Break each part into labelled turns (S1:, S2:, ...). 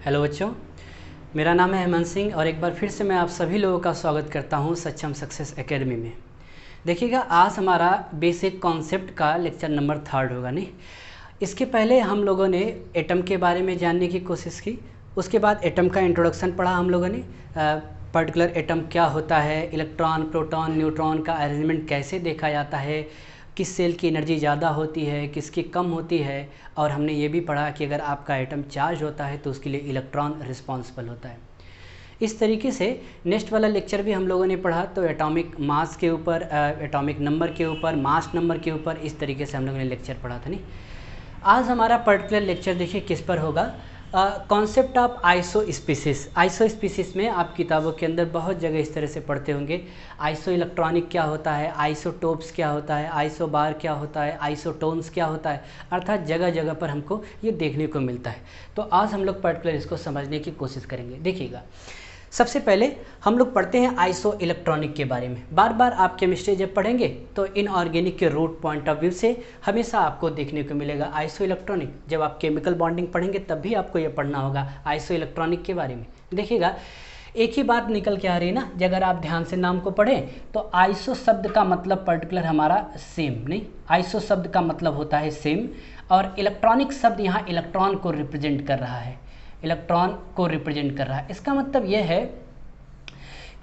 S1: Hello बच्चों, मेरा नाम है हेमंत सिंह और एक बार फिर से मैं आप सभी लोगों का स्वागत करता हूं सक्षम सक्सेस एकेडमी में। देखिएगा, आज हमारा बेसिक कॉन्सेप्ट का लेक्चर नंबर 3 होगा। नहीं, इसके पहले हम लोगों ने एटम के बारे में जानने की कोशिश की। उसके बाद एटम का इंट्रोडक्शन पढ़ा हम लोगों ने। पर्टिकुलर एटम क्या होता है, इलेक्ट्रॉन, प्रोटॉन, न्यूट्रॉन का अरेंजमेंट कैसे देखा जाता है, किस सेल की एनर्जी ज़्यादा होती है, किसकी कम होती है। और हमने ये भी पढ़ा कि अगर आपका एटम चार्ज होता है तो उसके लिए इलेक्ट्रॉन रिस्पॉन्सिबल होता है। इस तरीके से नेक्स्ट वाला लेक्चर भी हम लोगों ने पढ़ा, तो एटॉमिक मास के ऊपर, एटॉमिक नंबर के ऊपर, मास नंबर के ऊपर, इस तरीके से हम लोगों ने लेक्चर पढ़ा था। नहीं, आज हमारा पर्टिकुलर लेक्चर देखिए किस पर होगा। Concept of iso species. Iso species में आप किताबों के अंदर बहुत जगह इस तरह से पढ़ते होंगे। आइसो इलेक्ट्रॉनिक क्या होता है, आइसोटोप्स क्या होता है, आइसोबार क्या होता है, आइसोटोन्स क्या होता है, अर्थात जगह जगह पर हमको ये देखने को मिलता है। तो आज हम लोग पर्टिकुलर इसको समझने की कोशिश करेंगे। देखिएगा, सबसे पहले हम लोग पढ़ते हैं आइसो इलेक्ट्रॉनिक के बारे में। बार बार आप केमिस्ट्री जब पढ़ेंगे तो इनऑर्गेनिक के रूट पॉइंट ऑफ व्यू से हमेशा आपको देखने को मिलेगा आइसो इलेक्ट्रॉनिक। जब आप केमिकल बॉन्डिंग पढ़ेंगे तब भी आपको ये पढ़ना होगा आइसो इलेक्ट्रॉनिक के बारे में। देखिएगा, एक ही बात निकल के आ रही है ना, अगर आप ध्यान से नाम को पढ़ें तो आइसो शब्द का मतलब पर्टिकुलर हमारा सेम। नहीं, आइसो शब्द का मतलब होता है सेम, और इलेक्ट्रॉनिक शब्द यहाँ इलेक्ट्रॉन को रिप्रेजेंट कर रहा है, इलेक्ट्रॉन को रिप्रेजेंट कर रहा है। इसका मतलब यह है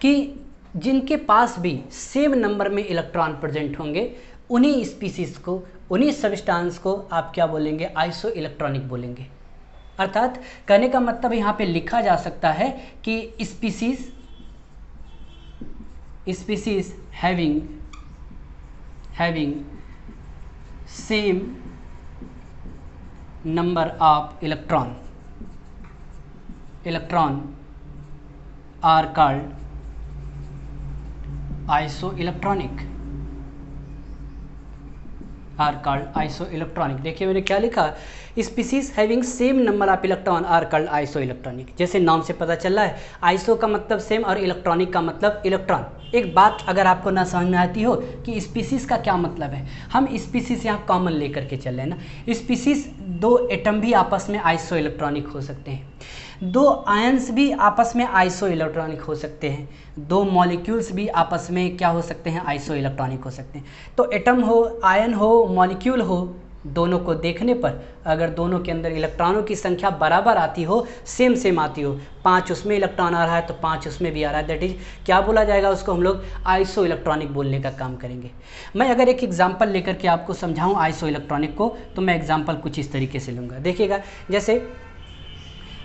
S1: कि जिनके पास भी सेम नंबर में इलेक्ट्रॉन प्रेजेंट होंगे उन्हीं स्पीसीज को, उन्हीं सब्सटेंस को आप क्या बोलेंगे, आइसो इलेक्ट्रॉनिक बोलेंगे। अर्थात कहने का मतलब यहाँ पे लिखा जा सकता है कि species having same number of electron are called isoelectronic। देखिए मैंने क्या लिखा, species having same number of electron are called isoelectronic. जैसे नाम से पता चल रहा है, आइसो का मतलब सेम और इलेक्ट्रॉनिक का मतलब इलेक्ट्रॉन। एक बात अगर आपको ना समझ में आती हो कि स्पीसीज का क्या मतलब है, हम स्पीसीज यहाँ कॉमन लेकर के चल रहे हैं ना। स्पीसीज दो एटम भी आपस में आइसो इलेक्ट्रॉनिक हो सकते हैं, दो आयंस भी आपस में आइसो इलेक्ट्रॉनिक हो सकते हैं, दो मॉलिक्यूल्स भी आपस में क्या हो सकते हैं, आइसो इलेक्ट्रॉनिक हो सकते हैं। तो एटम हो, आयन हो, मॉलिक्यूल हो, दोनों को देखने पर अगर दोनों के अंदर इलेक्ट्रॉनों की संख्या बराबर आती हो, सेम आती हो, 5 उसमें इलेक्ट्रॉन आ रहा है तो 5 उसमें भी आ रहा है, दैट इज क्या बोला जाएगा, उसको हम लोग आइसो इलेक्ट्रॉनिक बोलने का काम करेंगे। मैं अगर एक एग्जांपल लेकर के आपको समझाऊं आइसो इलेक्ट्रॉनिक को, तो मैं एग्जांपल कुछ इस तरीके से लूँगा। देखिएगा, जैसे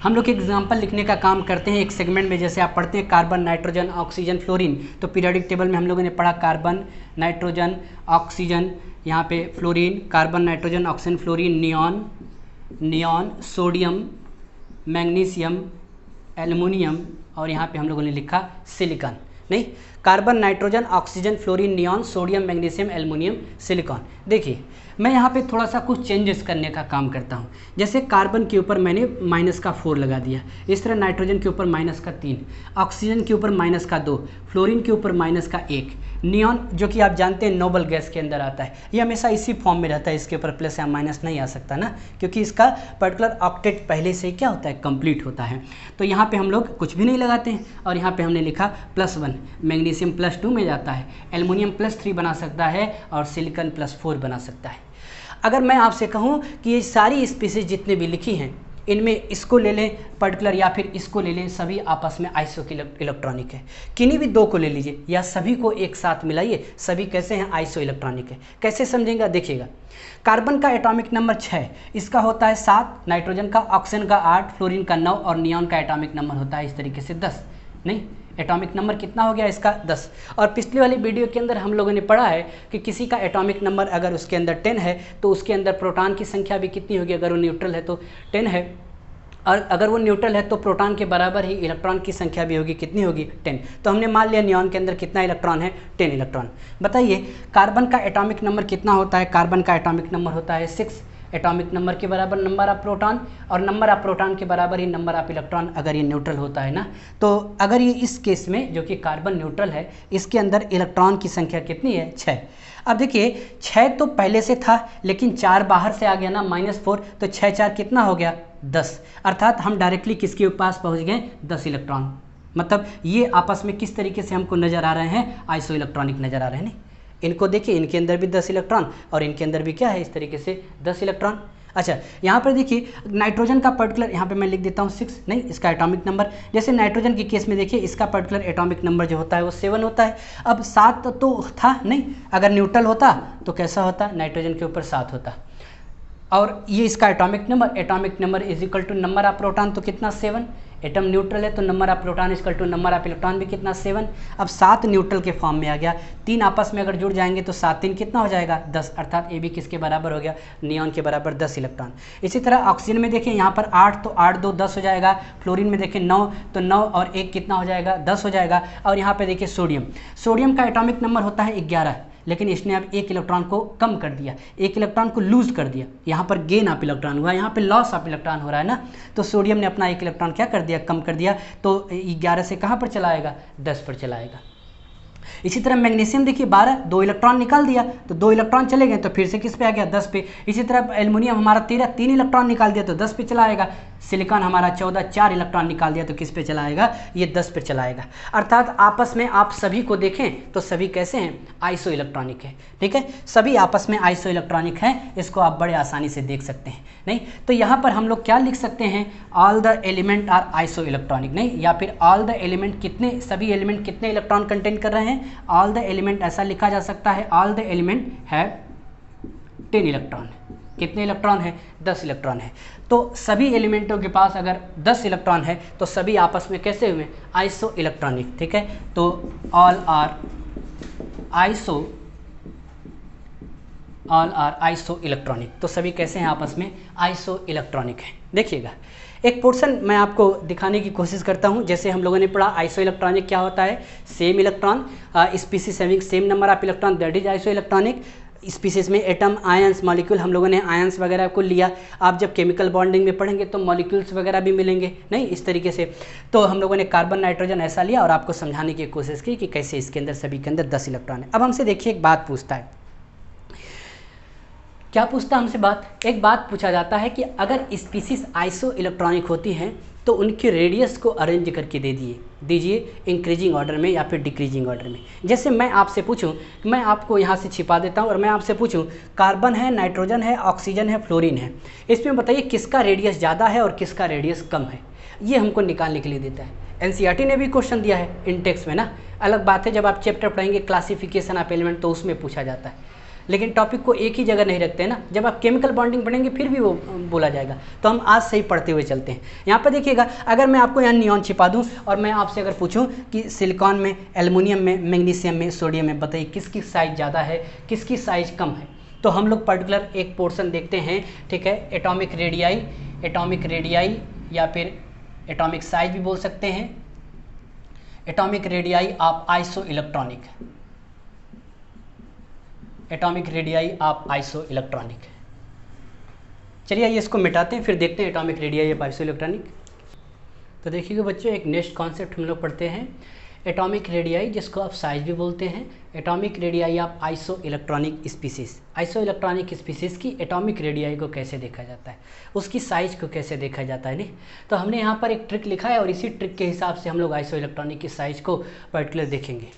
S1: हम लोग एग्जाम्पल लिखने का काम करते हैं एक सेगमेंट में। जैसे आप पढ़ते हैं कार्बन, नाइट्रोजन, ऑक्सीजन, फ्लोरीन, तो पीरियोडिक टेबल में हम लोगों ने पढ़ा कार्बन, नाइट्रोजन, ऑक्सीजन, यहाँ पे fluorine, carbon, nitrogen, oxygen, fluorine, neon, sodium, magnesium, aluminium, और यहाँ पे हम लोगों ने लिखा सिलिकॉन। नहीं, carbon, nitrogen, oxygen, fluorine, neon, sodium, magnesium, aluminium, silicon. देखिए, मैं यहाँ पे थोड़ा सा कुछ चेंजेस करने का काम करता हूँ। जैसे कार्बन के ऊपर मैंने -4 लगा दिया, इस तरह नाइट्रोजन के ऊपर -3, ऑक्सीजन के ऊपर -2, फ्लोरीन के ऊपर -1, नियॉन जो कि आप जानते हैं नोबल गैस के अंदर आता है, ये हमेशा इसी फॉर्म में रहता है, इसके ऊपर प्लस या माइनस नहीं आ सकता ना, क्योंकि इसका पर्टिकुलर ऑक्टेट पहले से क्या होता है, कंप्लीट होता है। तो यहाँ पे हम लोग कुछ भी नहीं लगाते हैं, और यहाँ पे हमने लिखा +1, मैग्नीशियम +2 में जाता है, एल्युमिनियम +3 बना सकता है, और सिलिकॉन +4 बना सकता है। अगर मैं आपसे कहूँ कि ये सारी स्पीसीज जितने भी लिखी हैं, इनमें इसको ले लें पर्टिकुलर या फिर इसको ले लें, सभी आपस में आइसो इलेक्ट्रॉनिक है। किन्हीं भी दो को ले लीजिए या सभी को एक साथ मिलाइए, सभी कैसे हैं, आइसो इलेक्ट्रॉनिक है। कैसे समझेंगे, देखिएगा, कार्बन का एटॉमिक नंबर 6, इसका होता है 7, नाइट्रोजन का, ऑक्सीजन का 8, फ्लोरीन का 9, और नियॉन का एटॉमिक नंबर होता है इस तरीके से 10। नहीं, एटॉमिक नंबर कितना हो गया इसका, 10। और पिछली वाली वीडियो के अंदर हम लोगों ने पढ़ा है कि किसी का एटॉमिक नंबर अगर उसके अंदर 10 है तो उसके अंदर प्रोटॉन की संख्या भी कितनी होगी, अगर वो न्यूट्रल है तो 10 है, और अगर वो न्यूट्रल है तो प्रोटॉन के बराबर ही इलेक्ट्रॉन की संख्या भी होगी, कितनी होगी, 10। तो हमने मान लिया नियॉन के अंदर कितना इलेक्ट्रॉन है, 10 इलेक्ट्रॉन। बताइए कार्बन का एटॉमिक नंबर कितना होता है, कार्बन का एटॉमिक नंबर होता है 6, एटॉमिक नंबर के बराबर नंबर ऑफ प्रोटॉन, और नंबर ऑफ प्रोटॉन के बराबर ही नंबर ऑफ इलेक्ट्रॉन अगर ये न्यूट्रल होता है ना। तो अगर ये इस केस में जो कि कार्बन न्यूट्रल है, इसके अंदर इलेक्ट्रॉन की संख्या कितनी है, 6। अब देखिए 6 तो पहले से था, लेकिन 4 बाहर से आ गया ना, -4, तो 6 4 कितना हो गया, 10, अर्थात हम डायरेक्टली किसके पास पहुंच गए, 10 इलेक्ट्रॉन। मतलब ये आपस में किस तरीके से हमको नज़र आ रहे हैं, आइसो इलेक्ट्रॉनिक नज़र आ रहे हैं। नहीं, इनको देखिए, इनके अंदर भी 10 इलेक्ट्रॉन और इनके अंदर भी क्या है, इस तरीके से 10 इलेक्ट्रॉन। अच्छा, यहाँ पर देखिए नाइट्रोजन का पर्टिकुलर, यहाँ पे मैं लिख देता हूँ 6, नहीं इसका एटॉमिक नंबर, जैसे नाइट्रोजन के केस में देखिए इसका पर्टिकुलर एटॉमिक नंबर जो होता है वो 7 होता है। अब 7 तो था नहीं, अगर न्यूट्रल होता तो कैसा होता, नाइट्रोजन के ऊपर 7 होता, और ये इसका atomic number is equal to number of proton, तो कितना 7, एटम न्यूट्रल है तो number of proton equal to number of electron भी कितना 7। अब 7 न्यूट्रल के फॉर्म में आ गया, 3 आपस में अगर जुड़ जाएंगे तो 7 3 कितना हो जाएगा, 10, अर्थात ए भी किसके बराबर हो गया, नियॉन के बराबर 10 इलेक्ट्रॉन। इसी तरह ऑक्सीजन में देखें यहाँ पर 8, तो 8 2 10 हो जाएगा। फ्लोरीन में देखें 9, तो 9 और 1 कितना हो जाएगा, 10 हो जाएगा। और यहाँ पे देखिए सोडियम का एटॉमिक नंबर होता है 11, लेकिन इसने अब 1 इलेक्ट्रॉन को कम कर दिया, 1 इलेक्ट्रॉन को लूज कर दिया। यहाँ पर गेन ऑफ इलेक्ट्रॉन हुआ, यहाँ पे लॉस ऑफ इलेक्ट्रॉन हो रहा है ना, तो सोडियम ने अपना 1 इलेक्ट्रॉन क्या कर दिया, कम कर दिया, तो 11 से कहाँ पर चला आएगा, 10 पर चला आएगा। इसी तरह मैग्नीशियम देखिए 12, 2 इलेक्ट्रॉन निकाल दिया तो 2 इलेक्ट्रॉन चले गए तो फिर से किस पे आ गया, 10 पे। इसी तरह एल्युमिनियम हमारा 13, 3 इलेक्ट्रॉन निकाल दिया तो 10 पे चला आएगा। सिलिकॉन हमारा 14, 4 इलेक्ट्रॉन निकाल दिया तो किस पे चला आएगा, ये 10 पे चला आएगा। अर्थात आपस में आप सभी को देखें तो सभी कैसे हैं, आइसो इलेक्ट्रॉनिक है। ठीक है, सभी आपस में आइसो इलेक्ट्रॉनिक हैं, इसको आप बड़े आसानी से देख सकते हैं। नहीं तो यहाँ पर हम लोग क्या लिख सकते हैं, all the element are isoelectronic, नहीं, या फिर ऑल द एलिमेंट कितने, सभी एलिमेंट कितने इलेक्ट्रॉन कंटेन कर रहे हैं, ऑल द एलिमेंट ऐसा लिखा जा सकता है, all the element have 10 electron. कितने इलेक्ट्रॉन है, 10 इलेक्ट्रॉन है। तो सभी एलिमेंटों के पास अगर 10 इलेक्ट्रॉन है तो सभी आपस में कैसे हुए, आइसो इलेक्ट्रॉनिक। ठीक है, तो ऑल आर आइसो इलेक्ट्रॉनिक, तो सभी कैसे हैं, आपस में आइसो इलेक्ट्रॉनिक है। देखिएगा एक पोर्शन मैं आपको दिखाने की कोशिश करता हूं। जैसे हम लोगों ने पढ़ा आइसो इलेक्ट्रॉनिक क्या होता है, same electron species having same number of electron, that is iso electronic. Species में एटम, आयंस, मॉलिक्यूल, हम लोगों ने आयंस वगैरह को लिया। आप जब केमिकल बॉन्डिंग में पढ़ेंगे तो मॉलिक्यूल्स वगैरह भी मिलेंगे, नहीं इस तरीके से। तो हम लोगों ने कार्बन, नाइट्रोजन ऐसा लिया और आपको समझाने की कोशिश की कि कैसे इसके अंदर सभी के अंदर 10 इलेक्ट्रॉन है। अब हमसे देखिए एक बात पूछता है, क्या पूछता है हमसे बात, एक बात पूछा जाता है कि अगर स्पीसीज आइसो इलेक्ट्रॉनिक होती हैं तो उनके रेडियस को अरेंज करके दीजिए इंक्रीजिंग ऑर्डर में या फिर डिक्रीजिंग ऑर्डर में। जैसे मैं आपसे पूछूं, मैं आपको यहाँ से छिपा देता हूँ और मैं आपसे पूछूं कार्बन है, नाइट्रोजन है, ऑक्सीजन है, फ्लोरीन है, इसमें बताइए किसका रेडियस ज़्यादा है और किसका रेडियस कम है, ये हमको निकालने के लिए देता है। एनसीईआरटी ने भी क्वेश्चन दिया है इंटेक्स में ना, अलग बात है जब आप चैप्टर पढ़ेंगे क्लासिफिकेशन ऑफ एलिमेंट तो उसमें पूछा जाता है, लेकिन टॉपिक को एक ही जगह नहीं रखते हैं ना। जब आप केमिकल बॉन्डिंग पढ़ेंगे फिर भी वो बोला जाएगा, तो हम आज से ही पढ़ते हुए चलते हैं। यहाँ पर देखिएगा, अगर मैं आपको यहाँ नियॉन छिपा दूँ और मैं आपसे अगर पूछूं कि सिलिकॉन में, एल्युमिनियम में, मैग्नीशियम में, सोडियम में बताइए किसकी साइज़ ज़्यादा है, किसकी साइज़ कम है, तो हम लोग पर्टिकुलर एक पोर्शन देखते हैं। ठीक है, एटॉमिक रेडियाई या फिर एटॉमिक साइज भी बोल सकते हैं, atomic radii of iso electronic, atomic radii of iso electronic. चलिए आइए इसको मिटाते हैं, फिर देखते हैं atomic radii of iso electronic. तो देखिएगा बच्चों, एक नेक्स्ट कॉन्सेप्ट हम लोग पढ़ते हैं, एटॉमिक रेडियाई, जिसको आप साइज भी बोलते हैं, atomic radii of iso electronic species. Iso electronic species की एटॉमिक रेडियाई को कैसे देखा जाता है, उसकी साइज को कैसे देखा जाता है, नहीं तो हमने यहाँ पर एक ट्रिक लिखा है और इसी ट्रिक के हिसाब से हम लोग आइसो इलेक्ट्रॉनिक की साइज को पर्टिकुलर देखेंगे।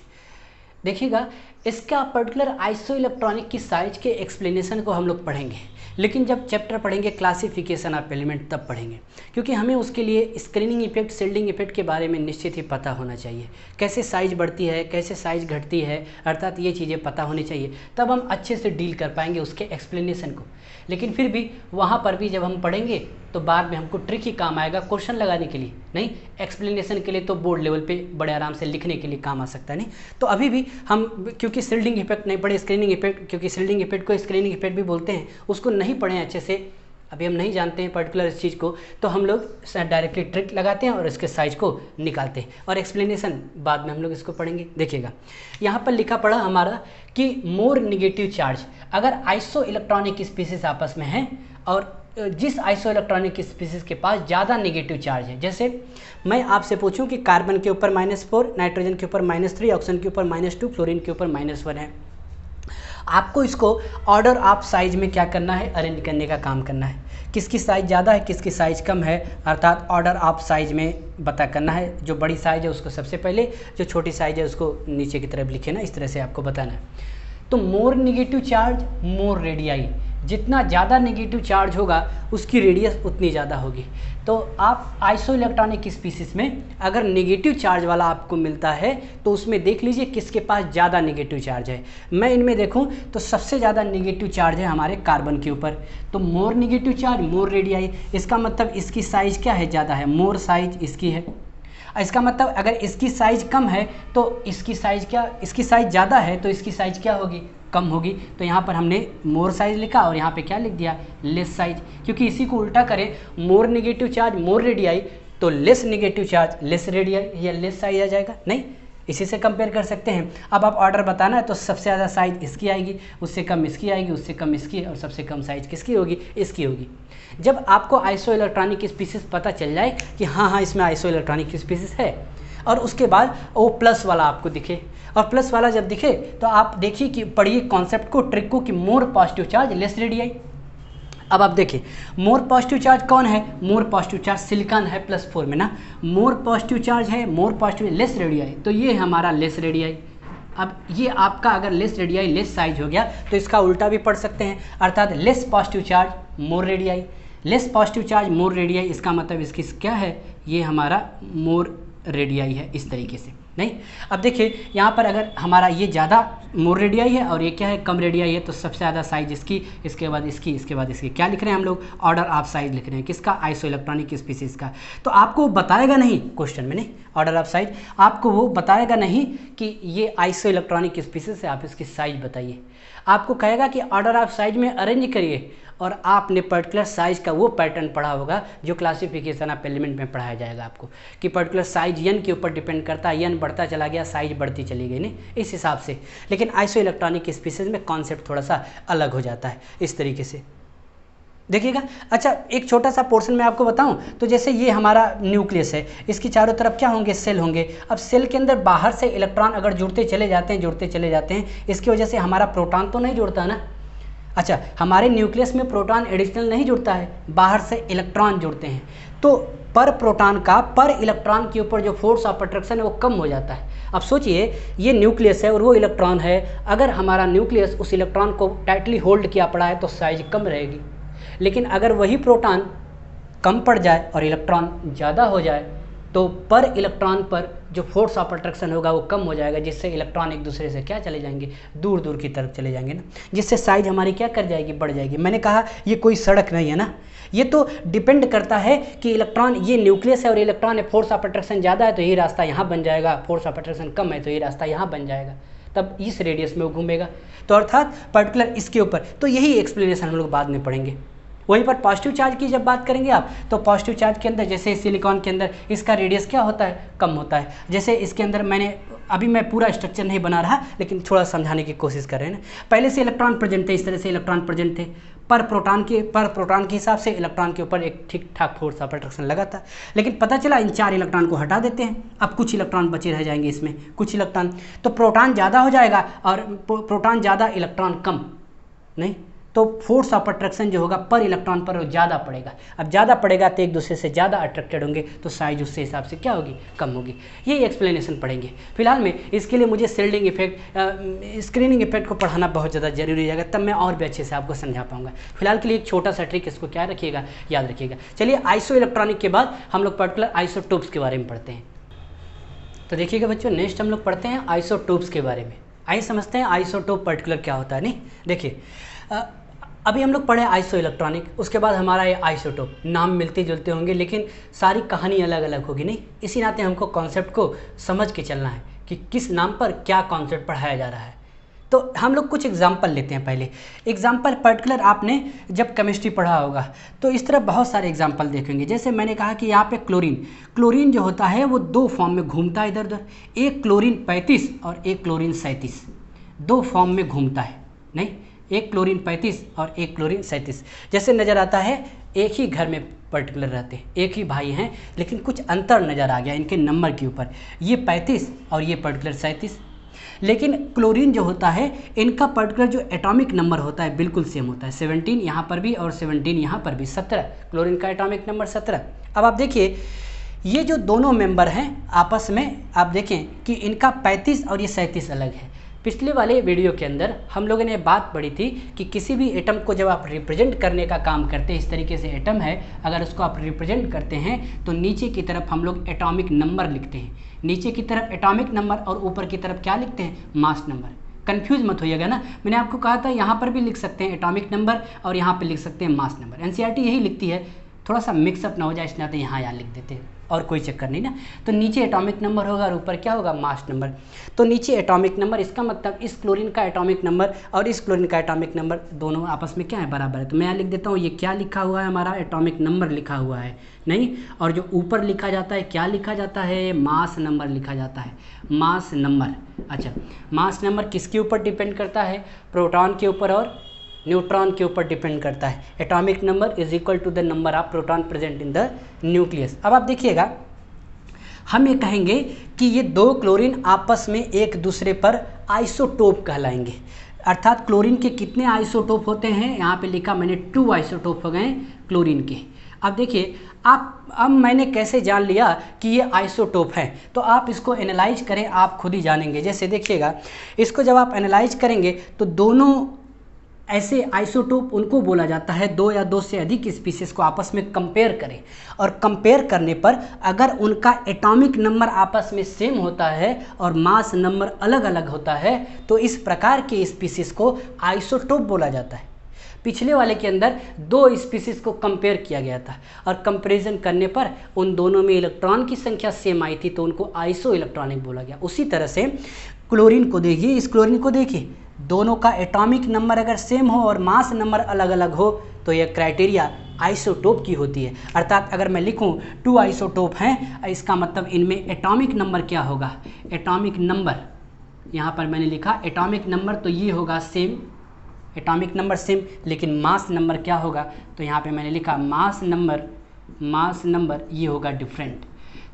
S1: देखिएगा, इसका पर्टिकुलर आइसो इलेक्ट्रॉनिक की साइज के एक्सप्लेनेशन को हम लोग पढ़ेंगे, लेकिन जब चैप्टर पढ़ेंगे क्लासिफिकेशन ऑफ एलिमेंट तब पढ़ेंगे, क्योंकि हमें उसके लिए स्क्रीनिंग इफेक्ट, शिल्डिंग इफेक्ट के बारे में निश्चित ही पता होना चाहिए, कैसे साइज बढ़ती है, कैसे साइज घटती है, अर्थात ये चीज़ें पता होनी चाहिए, तब हम अच्छे से डील कर पाएंगे उसके एक्सप्लेनेशन को। लेकिन फिर भी वहाँ पर भी जब हम पढ़ेंगे तो बाद में हमको ट्रिक ही काम आएगा क्वेश्चन लगाने के लिए, नहीं एक्सप्लेनेशन के लिए तो बोर्ड लेवल पे बड़े आराम से लिखने के लिए काम आ सकता है। नहीं तो अभी भी हम क्योंकि शिल्डिंग इफेक्ट नहीं पढ़े, स्क्रीनिंग इफेक्ट, क्योंकि शिल्डिंग इफेक्ट को स्क्रीनिंग इफेक्ट भी बोलते हैं, उसको नहीं पढ़े अच्छे से, अभी हम नहीं जानते हैं पर्टिकुलर इस चीज़ को, तो हम लोग डायरेक्टली ट्रिक लगाते हैं और इसके साइज को निकालते हैं और एक्सप्लेनेशन बाद में हम लोग इसको पढ़ेंगे। देखिएगा, यहाँ पर लिखा पड़ा हमारा कि मोर निगेटिव चार्ज, अगर आइसो इलेक्ट्रॉनिक स्पीसीज आपस में हैं और जिस आइसो इलेक्ट्रॉनिक स्पीसीज के पास ज़्यादा नेगेटिव चार्ज है, जैसे मैं आपसे पूछूं कि कार्बन के ऊपर -4, नाइट्रोजन के ऊपर -3, ऑक्सीजन के ऊपर -2, फ्लोरीन के ऊपर -1 है, आपको इसको ऑर्डर ऑफ साइज में क्या करना है, अरेंज करने का काम करना है। किसकी साइज़ ज़्यादा है, किसकी साइज़ कम है, अर्थात ऑर्डर ऑफ साइज में पता करना है। जो बड़ी साइज़ है उसको सबसे पहले, जो छोटी साइज़ है उसको नीचे की तरफ लिखे ना, इस तरह से आपको बताना है। तो मोर नेगेटिव चार्ज मोर रेडियाई, जितना ज़्यादा नेगेटिव चार्ज होगा उसकी रेडियस उतनी ज़्यादा होगी। तो आप आइसो इलेक्ट्रॉनिक स्पीसीज़ में अगर नेगेटिव चार्ज वाला आपको मिलता है तो उसमें देख लीजिए किसके पास ज़्यादा नेगेटिव चार्ज है। मैं इनमें देखूं तो सबसे ज़्यादा नेगेटिव चार्ज है हमारे कार्बन के ऊपर, तो मोर नेगेटिव चार्ज मोर रेडियाई, इसका मतलब इसकी साइज़ क्या है, ज़्यादा है, मोर साइज इसकी है। इसका मतलब अगर इसकी साइज़ कम है तो इसकी साइज़ क्या, इसकी साइज़ ज़्यादा है तो इसकी साइज़ क्या होगी, कम होगी। तो यहाँ पर हमने मोर साइज लिखा और यहाँ पे क्या लिख दिया, लेस साइज, क्योंकि इसी को उल्टा करें more negative charge more radii तो less negative charge less radii या लेस साइज आ जाएगा, नहीं, इसी से कंपेयर कर सकते हैं। अब आप ऑर्डर बताना है तो सबसे ज़्यादा साइज इसकी आएगी, उससे कम इसकी आएगी, उससे कम इसकी, और सबसे कम साइज किसकी होगी, इसकी होगी। जब आपको आइसो इलेक्ट्रॉनिक स्पीसीज पता चल जाए कि हाँ इसमें आइसो इलेक्ट्रॉनिक स्पीसीज है, और उसके बाद वो प्लस वाला आपको दिखे, और प्लस वाला जब दिखे तो आप देखिए कि पढ़िए कॉन्सेप्ट को, ट्रिक को, कि more positive charge less radii. अब आप देखिए मोर पॉजिटिव चार्ज कौन है, मोर पॉजिटिव चार्ज सिलिकॉन है +4 में ना, मोर पॉजिटिव चार्ज है, मोर पॉजिटिव लेस रेडियाई, तो ये हमारा लेस रेडियाई। अब ये आपका अगर लेस रेडियाई लेस साइज हो गया तो इसका उल्टा भी पढ़ सकते हैं, अर्थात less positive charge more radii, less positive charge more radii, इसका मतलब इसकी क्या है, ये हमारा मोर रेडियाई है, इस तरीके से। नहीं, अब देखिए यहाँ पर अगर हमारा ये ज़्यादा मोर रेडियाई है और ये क्या है, कम रेडियाई है, तो सबसे ज़्यादा साइज इसकी, इसके बाद इसकी, इसके बाद इसकी, क्या लिख रहे हैं हम लोग, ऑर्डर ऑफ साइज लिख रहे हैं, किसका, आइसो इलेक्ट्रॉनिक स्पीसीज़ का। तो आपको बताएगा नहीं क्वेश्चन में, नहीं, ऑर्डर ऑफ साइज आपको वो बताएगा नहीं कि ये आइसो इलेक्ट्रॉनिक स्पीसीज़ है, आप इसकी साइज बताइए। आपको कहेगा कि ऑर्डर ऑफ साइज में अरेंज करिए, और आपने पर्टिकुलर साइज़ का वो पैटर्न पढ़ा होगा जो क्लासिफिकेशन ऑफ एलिमेंट में पढ़ाया जाएगा आपको, कि पर्टिकुलर साइज एन के ऊपर डिपेंड करता है, एन बढ़ता चला गया साइज बढ़ती चली गई, नहीं, इस हिसाब से। लेकिन आइसो इलेक्ट्रॉनिक स्पीसीज में कॉन्सेप्ट थोड़ा सा अलग हो जाता है, इस तरीके से देखिएगा। अच्छा, एक छोटा सा पोर्शन मैं आपको बताऊं तो जैसे ये हमारा न्यूक्लियस है, इसकी चारों तरफ क्या होंगे, सेल होंगे। अब सेल के अंदर बाहर से इलेक्ट्रॉन अगर जुड़ते चले जाते हैं, इसकी वजह से हमारा प्रोटॉन तो नहीं जुड़ता ना। अच्छा, हमारे न्यूक्लियस में प्रोटॉन एडिशनल नहीं जुड़ता है, बाहर से इलेक्ट्रॉन जुड़ते हैं, तो पर प्रोटॉन का पर इलेक्ट्रॉन के ऊपर जो फोर्स ऑफ अट्रैक्शन है वो कम हो जाता है। अब सोचिए ये न्यूक्लियस है और वो इलेक्ट्रॉन है, अगर हमारा न्यूक्लियस उस इलेक्ट्रॉन को टाइटली होल्ड किया पड़ा है तो साइज कम रहेगी, लेकिन अगर वही प्रोटॉन कम पड़ जाए और इलेक्ट्रॉन ज़्यादा हो जाए तो पर इलेक्ट्रॉन पर जो फोर्स ऑफ अट्रैक्शन होगा वो कम हो जाएगा, जिससे इलेक्ट्रॉन एक दूसरे से क्या चले जाएंगे, दूर दूर की तरफ चले जाएंगे ना, जिससे साइज हमारी क्या कर जाएगी, बढ़ जाएगी। मैंने कहा ये कोई सड़क नहीं है ना, ये तो डिपेंड करता है कि इलेक्ट्रॉन, ये न्यूक्लियस है और इलेक्ट्रॉन है, फोर्स ऑफ अट्रैक्शन ज़्यादा है तो ये रास्ता यहाँ बन जाएगा, फोर्स ऑफ अट्रैक्शन कम है तो ये रास्ता यहाँ बन जाएगा, तब इस रेडियस में वो घूमेगा। तो अर्थात पर्टिकुलर इसके ऊपर, तो यही एक्सप्लेनेशन हम लोग बाद में पढ़ेंगे। वहीं पर पॉजिटिव चार्ज की जब बात करेंगे आप, तो पॉजिटिव चार्ज के अंदर जैसे सिलिकॉन के अंदर इसका रेडियस क्या होता है, कम होता है। जैसे इसके अंदर अभी मैं पूरा स्ट्रक्चर नहीं बना रहा, लेकिन थोड़ा समझाने की कोशिश कर रहे हैं ना। पहले से इलेक्ट्रॉन प्रेजेंट थे, इस तरह से इलेक्ट्रॉन प्रेजेंट थे, पर प्रोटॉन के हिसाब से इलेक्ट्रॉन के ऊपर एक ठीक ठाक फोर्स ऑफ अट्रैक्शन लगा था, लेकिन पता चला इन 4 इलेक्ट्रॉन को हटा देते हैं, अब कुछ इलेक्ट्रॉन बचे रह जाएंगे इसमें, कुछ इलेक्ट्रॉन, तो प्रोटॉन ज़्यादा हो जाएगा और प्रोटॉन ज़्यादा इलेक्ट्रॉन कम, नहीं, तो फोर्स ऑफ अट्रैक्शन जो होगा पर इलेक्ट्रॉन पर वो ज़्यादा पड़ेगा। अब ज़्यादा पड़ेगा तो एक दूसरे से ज़्यादा अट्रैक्टेड होंगे, तो साइज उससे हिसाब से क्या होगी, कम होगी। यही एक्सप्लेनेशन पढ़ेंगे। फिलहाल में इसके लिए मुझे शिल्डिंग इफेक्ट, स्क्रीनिंग इफेक्ट को पढ़ाना बहुत ज़्यादा जरूरी रहेगा, तब मैं और भी अच्छे से आपको समझा पाऊंगा। फिलहाल के लिए एक छोटा सा ट्रिक, इसको क्या रखिएगा, याद रखिएगा। चलिए, आइसो इलेक्ट्रॉनिक के बाद हम लोग पर्टिकुलर आइसोटोप्स के बारे में पढ़ते हैं। तो देखिएगा बच्चों, नेक्स्ट हम लोग पढ़ते हैं आइसोटोप्स के बारे में। आइए समझते हैं आइसोटोप पर्टिकुलर क्या होता है। नहीं, देखिए अभी हम लोग पढ़े आइसो इलेक्ट्रॉनिक, उसके बाद हमारा ये आइसोटोप, नाम मिलते जुलते होंगे लेकिन सारी कहानी अलग अलग होगी, नहीं, इसी नाते हमको कॉन्सेप्ट को समझ के चलना है कि किस नाम पर क्या कॉन्सेप्ट पढ़ाया जा रहा है। तो हम लोग कुछ एग्जाम्पल लेते हैं। पहले एग्जाम्पल पर्टिकुलर आपने जब केमिस्ट्री पढ़ा होगा तो इस तरह बहुत सारे एग्जाम्पल देखेंगे। जैसे मैंने कहा कि यहाँ पे क्लोरीन जो होता है वो 2 फॉर्म में घूमता है इधर उधर, एक क्लोरीन 35 और एक क्लोरीन 37, 2 फॉर्म में घूमता है, नहीं, एक क्लोरीन 35 और एक क्लोरीन 37। जैसे नज़र आता है एक ही घर में पर्टिकुलर रहते हैं, एक ही भाई हैं, लेकिन कुछ अंतर नज़र आ गया इनके नंबर के ऊपर, ये 35 और ये पर्टिकुलर 37। लेकिन क्लोरीन जो होता है इनका पर्टिकुलर जो एटॉमिक नंबर होता है बिल्कुल सेम होता है, 17 यहाँ पर भी और 17 यहाँ पर भी, 17 क्लोरीन का एटॉमिक नंबर 17। अब आप देखिए ये जो दोनों मेंबर हैं आपस में आप देखें कि इनका 35 और ये 37 अलग है। पिछले वाले वीडियो के अंदर हम लोगों ने बात पढ़ी थी कि किसी भी एटम को जब आप रिप्रेजेंट करने का काम करते हैं, इस तरीके से एटम है अगर उसको आप रिप्रेजेंट करते हैं तो नीचे की तरफ हम लोग एटॉमिक नंबर लिखते हैं, नीचे की तरफ एटॉमिक नंबर और ऊपर की तरफ क्या लिखते हैं, मास नंबर। कंफ्यूज मत होइएगा ना, मैंने आपको कहा था यहाँ पर भी लिख सकते हैं एटॉमिक नंबर और यहाँ पर लिख सकते हैं मास नंबर। एनसीईआरटी यही लिखती है, थोड़ा सा मिक्सअप ना हो जाए इसलिए यहाँ लिख देते हैं और कोई चक्कर नहीं ना। तो नीचे एटॉमिक नंबर होगा और ऊपर क्या होगा, मास नंबर। तो नीचे एटॉमिक नंबर, इसका मतलब इस क्लोरीन का एटॉमिक नंबर और इस क्लोरीन का एटॉमिक नंबर दोनों आपस में क्या है, बराबर है। तो मैं यहाँ लिख देता हूँ ये क्या लिखा हुआ है, हमारा एटॉमिक नंबर लिखा हुआ है नहीं, और जो ऊपर लिखा जाता है क्या लिखा जाता है, मास नंबर लिखा जाता है, मास नंबर। अच्छा, मास नंबर किसके ऊपर डिपेंड करता है, प्रोटॉन के ऊपर और न्यूट्रॉन के ऊपर डिपेंड करता है। Atomic number is equal to the number of proton present in the nucleus. अब आप देखिएगा हम ये कहेंगे कि ये दो क्लोरीन आपस में एक दूसरे पर आइसोटोप कहलाएंगे, अर्थात क्लोरीन के कितने आइसोटोप होते हैं, यहाँ पे लिखा मैंने 2 आइसोटोप हो गए क्लोरीन के। अब देखिए अब मैंने कैसे जान लिया कि ये आइसोटोप है, तो आप इसको एनालाइज करें, आप खुद ही जानेंगे। जैसे देखिएगा इसको जब आप एनालाइज करेंगे तो दोनों ऐसे आइसोटोप उनको बोला जाता है, 2 या 2 से अधिक स्पीसीज को आपस में कंपेयर करें, और कंपेयर करने पर अगर उनका एटॉमिक नंबर आपस में सेम होता है और मास नंबर अलग अलग होता है तो इस प्रकार के स्पीसीज को आइसोटोप बोला जाता है। पिछले वाले के अंदर 2 स्पीसीज को कंपेयर किया गया था और कंपैरिजन करने पर उन दोनों में इलेक्ट्रॉन की संख्या सेम आई थी तो उनको आइसो इलेक्ट्रॉनिक बोला गया। उसी तरह से क्लोरीन को देखिए, इस क्लोरीन को देखिए, दोनों का एटॉमिक नंबर अगर सेम हो और मास नंबर अलग अलग हो तो यह क्राइटेरिया आइसोटोप की होती है। अर्थात अगर मैं लिखूं 2 आइसोटोप हैं, इसका मतलब इनमें एटॉमिक नंबर क्या होगा, एटॉमिक नंबर, यहाँ पर मैंने लिखा एटॉमिक नंबर तो ये होगा सेम, एटॉमिक नंबर सेम, लेकिन मास नंबर क्या होगा, तो यहाँ पे मैंने लिखा मास नंबर ये होगा डिफरेंट।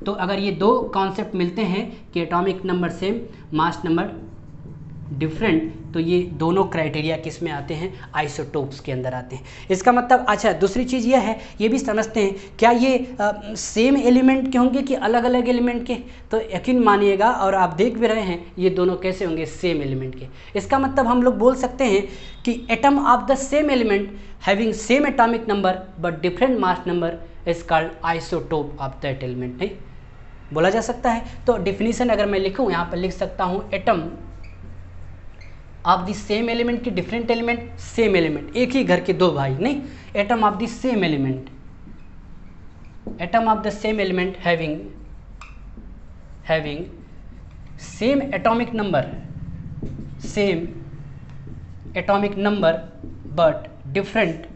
S1: तो अगर ये 2 कॉन्सेप्ट मिलते हैं कि atomic number same, mass number different, तो ये दोनों क्राइटेरिया किस में आते हैं, आइसोटोप्स के अंदर आते हैं। इसका मतलब अच्छा दूसरी चीज़ ये है, ये भी समझते हैं क्या ये सेम एलिमेंट के होंगे कि अलग अलग एलिमेंट के, तो यकीन मानिएगा और आप देख भी रहे हैं ये दोनों कैसे होंगे, सेम एलिमेंट के। इसका मतलब हम लोग बोल सकते हैं कि atom of the same element having same atomic number but different mass number is called isotope of that element, नहीं बोला जा सकता है। तो डिफिनीशन अगर मैं लिखूँ यहाँ पर लिख सकता हूँ atom of the same element की डिफरेंट एलिमेंट, सेम एलिमेंट, एक ही घर के 2 भाई, नहीं, atom of the same element, atom of the same element having same atomic number but different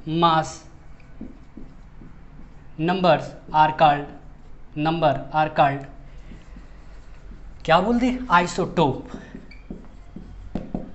S1: mass numbers are called क्या बोल दिए, आइसोटोप।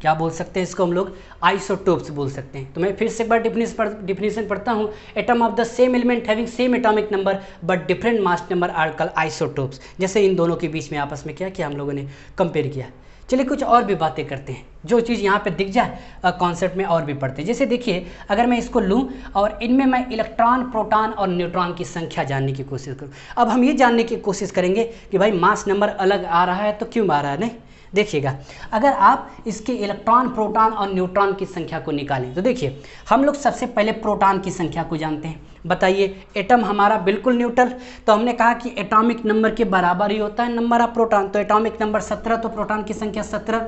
S1: क्या बोल सकते हैं इसको हम लोग, आइसोटोप्स बोल सकते हैं। तो मैं फिर से एक बार डिफिनीशन पढ़ता हूँ, atom of the same element having same atomic number but different mass number are called isotopes. जैसे इन दोनों के बीच में आपस में क्या किया हम लोगों ने, कंपेयर किया। चलिए कुछ और भी बातें करते हैं, जो चीज़ यहाँ पे दिख जाए कॉन्सेप्ट में और भी पढ़ते हैं। जैसे देखिए अगर मैं इसको लूँ और इनमें मैं इलेक्ट्रॉन, प्रोटॉन और न्यूट्रॉन की संख्या जानने की कोशिश करूँ। अब हम ये जानने की कोशिश करेंगे कि भाई मास नंबर अलग आ रहा है तो क्यों आ रहा है, नहीं देखिएगा अगर आप इसके इलेक्ट्रॉन, प्रोटॉन और न्यूट्रॉन की संख्या को निकालें तो देखिए हम लोग सबसे पहले प्रोटॉन की संख्या को जानते हैं। बताइए एटम हमारा बिल्कुल न्यूट्रल, तो हमने कहा कि एटॉमिक नंबर के बराबर ही होता है नंबर ऑफ प्रोटॉन, तो एटॉमिक नंबर 17, तो प्रोटॉन की संख्या 17।